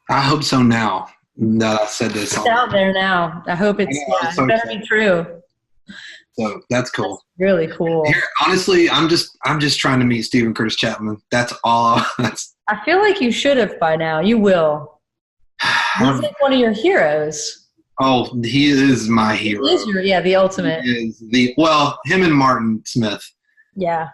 I hope so now that I said this. It's out there now. I hope it better be true. So that's cool. That's really cool. Here, honestly, I'm just trying to meet Stephen Curtis Chapman. That's all. I feel like you should have by now. You will. He's like one of your heroes. Oh, he is my hero. He is the ultimate. He is him and Martin Smith. Yeah.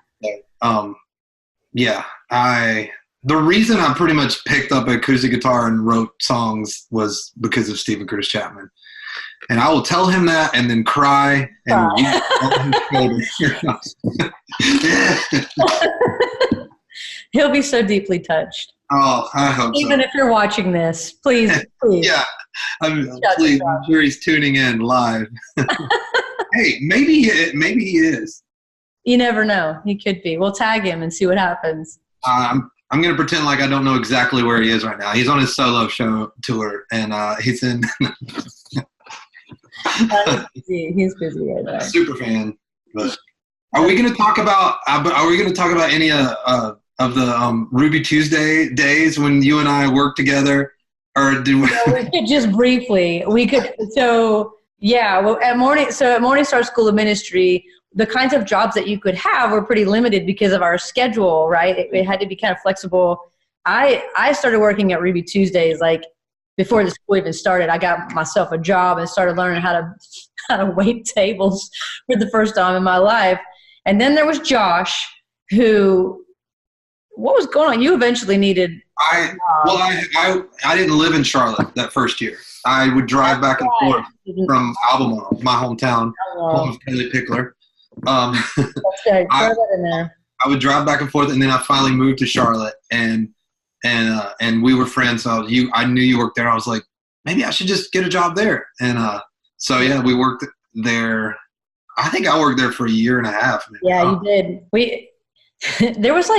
The reason I pretty much picked up an acoustic guitar and wrote songs was because of Stephen Curtis Chapman. And I will tell him that and then cry and weep on his shoulder. He'll be so deeply touched. Oh, I hope so. Even if you're watching this, please. Yeah. I'm sure he's tuning in live. Hey, maybe he is. You never know. He could be. We'll tag him and see what happens. I'm going to pretend like I don't know exactly where he is right now. He's on his solo show tour, and he's in. He's busy right now. Super fan. But are we going to talk about? Any of the Ruby Tuesday days when you and I worked together, or do we? We could just briefly. We could. So yeah. Well, at Morningstar School of Ministry, the kinds of jobs that you could have were pretty limited because of our schedule, right? It had to be kind of flexible. I started working at Ruby Tuesdays like before the school even started. I got myself a job and started learning how to wait tables for the first time in my life. And then there was Josh, who, what was going on? You eventually needed. I didn't live in Charlotte that first year. I would drive back and forth from Albemarle, my hometown, home of Kelly Pickler. That's good. Throw that in there. I would drive back and forth, and then I finally moved to Charlotte, and we were friends. So I knew you worked there. I was like, maybe I should just get a job there. And so yeah, we worked there. I think I worked there for a year and a half. Maybe. Yeah, you did. There was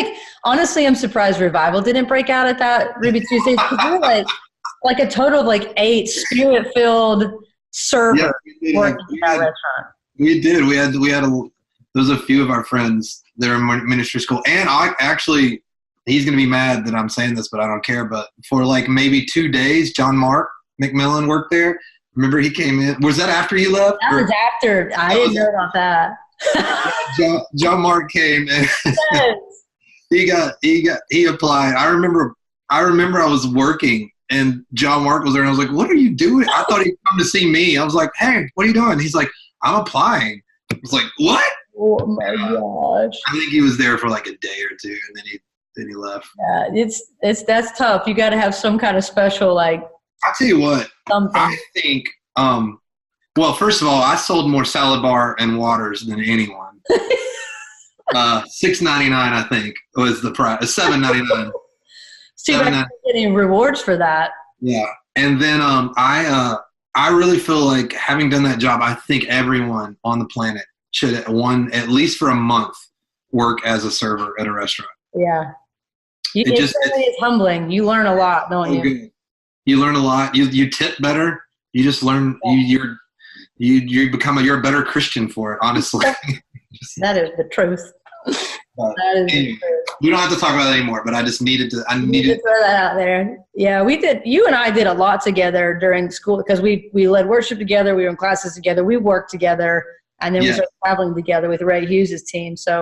honestly, I'm surprised revival didn't break out at that Ruby Tuesdays, because we were like a total of 8 spirit-filled servers working at that restaurant. We did. We had there was a few of our friends that are in ministry school, and he's going to be mad that I'm saying this, but I don't care. But for maybe 2 days, John Mark McMillan worked there. Remember, he came in. Was that after you left? That was after. I didn't know about that. John Mark came and he applied. I remember I was working and John Mark was there, and I was like, "What are you doing?" I thought he'd come to see me. I was like, "Hey, what are you doing?" He's like, "I'm applying." I was like, "What?" Oh my gosh! I think he was there for a day or two, and then he left. Yeah, that's tough. You got to have some kind of special I'll tell you what. Something. I think. Well, first of all, I sold more salad bar and waters than anyone. $6.99, I think, was the price. $7.99. See, I'm getting rewards for that. Yeah, and then I really feel like having done that job, I think everyone on the planet should at least for a month work as a server at a restaurant. Yeah, it's humbling. You learn a lot, don't you? Good. You learn a lot. You tip better. You just learn. Yeah. You're a better Christian for it, honestly. That is the truth. Anyway, we don't have to talk about that anymore, but I just needed to. I needed to throw that out there. Yeah, we did. You and I did a lot together during school because we led worship together. We were in classes together. We worked together And then we started traveling together with Ray Hughes' team. So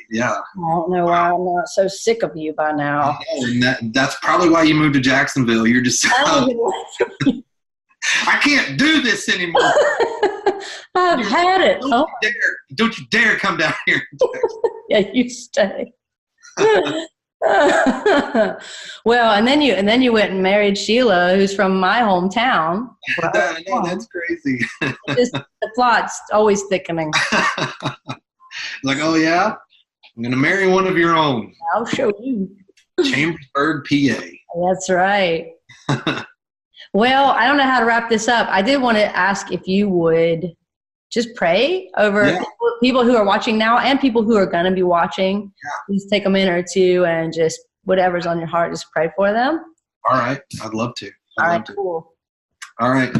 yeah, I don't know why I'm not so sick of you by now. And that's probably why you moved to Jacksonville. You're just I can't do this anymore. I've had it. Don't you dare come down here. Yeah, you stay. Well, and then you went and married Sheila, who's from my hometown. I know, that's crazy. The plot's always thickening. Like, oh yeah, I'm gonna marry one of your own. I'll show you. Chambersburg, PA. That's right. Well, I don't know how to wrap this up. I did want to ask if you would just pray over people who are watching now and people who are going to be watching. Yeah. Just take a minute or two and just whatever's on your heart, just pray for them. All right. I'd love to. All right, cool. All right.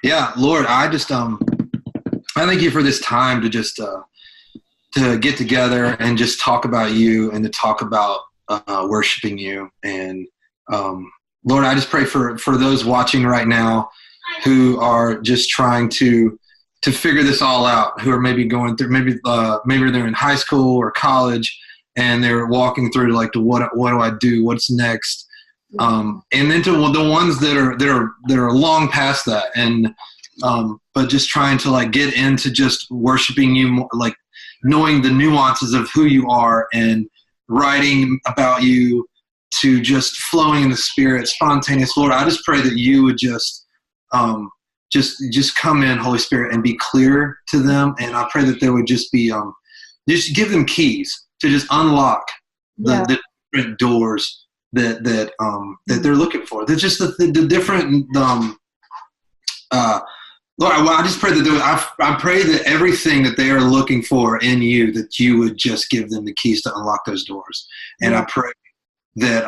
Yeah, Lord, I just I thank you for this time to just to get together and just talk about you and to talk about worshiping you. And Lord, I just pray for those watching right now who are just trying to figure this all out, who are maybe going through, maybe they're in high school or college and they're walking through like, what do I do? What's next? And then to the ones that are long past that, and but just trying to like get into just worshiping you more, like knowing the nuances of who you are and writing about you, to just flowing in the Spirit, spontaneous. Lord, I just pray that you would just come in, Holy Spirit, and be clear to them. And I pray that there would just be, just give them keys to just unlock the different doors that they're looking for. They're just the different, Lord, I just pray that I pray that everything that they are looking for in you, that you would just give them the keys to unlock those doors. And I pray that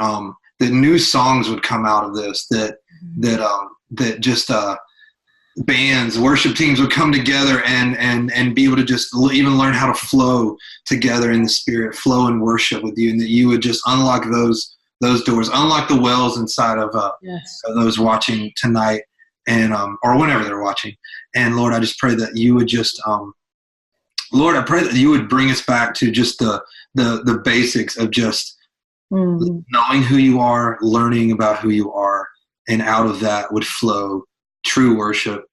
that new songs would come out of this, that just bands, worship teams would come together and be able to just even learn how to flow together in the Spirit, flow and worship with you, and that you would just unlock those doors, unlock the wells inside of those watching tonight and or whenever they're watching. And Lord, I just pray that you would just Lord, I pray that you would bring us back to just the basics of just knowing who you are, learning about who you are, and out of that would flow true worship,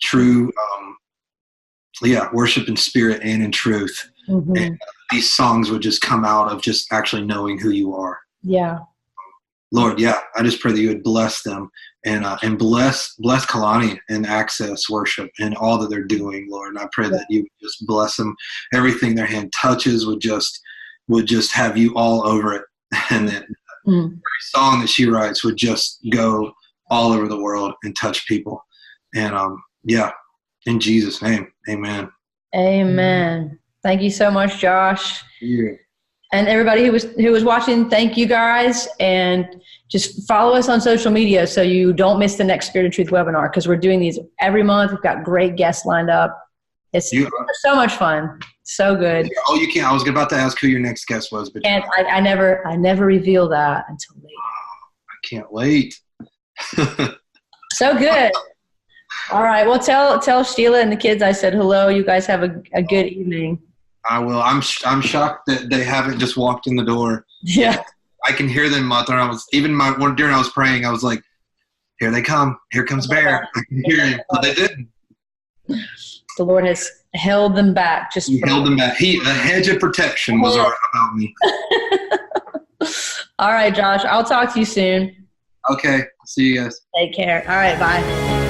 true worship in spirit and in truth. And these songs would just come out of just actually knowing who you are. Yeah. Lord, I just pray that you would bless them and bless Kalani and Access Worship and all that they're doing, Lord. And I pray that you would just bless them. Everything their hand touches would just have you all over it. And that every song that she writes would just go all over the world and touch people. And in Jesus' name, amen. Amen. Thank you so much, Josh. Yeah. And everybody who was watching, thank you guys. And just follow us on social media so you don't miss the next Spirit of Truth webinar, because we're doing these every month. We've got great guests lined up. It's so much fun. So good. Oh, you can't. I was about to ask who your next guest was, but I never reveal that until later. I can't wait. So good. All right. Well, tell Sheila and the kids I said hello. You guys have a good evening. I will. I'm shocked that they haven't just walked in the door. Yeah. I can hear them. During I was praying, I was like, "Here they come. Here comes Bear." I can hear him, but they didn't. The Lord has held them back. He held them back. A hedge of protection was about me. All right, Josh. I'll talk to you soon. Okay. See you guys. Take care. All right. Bye.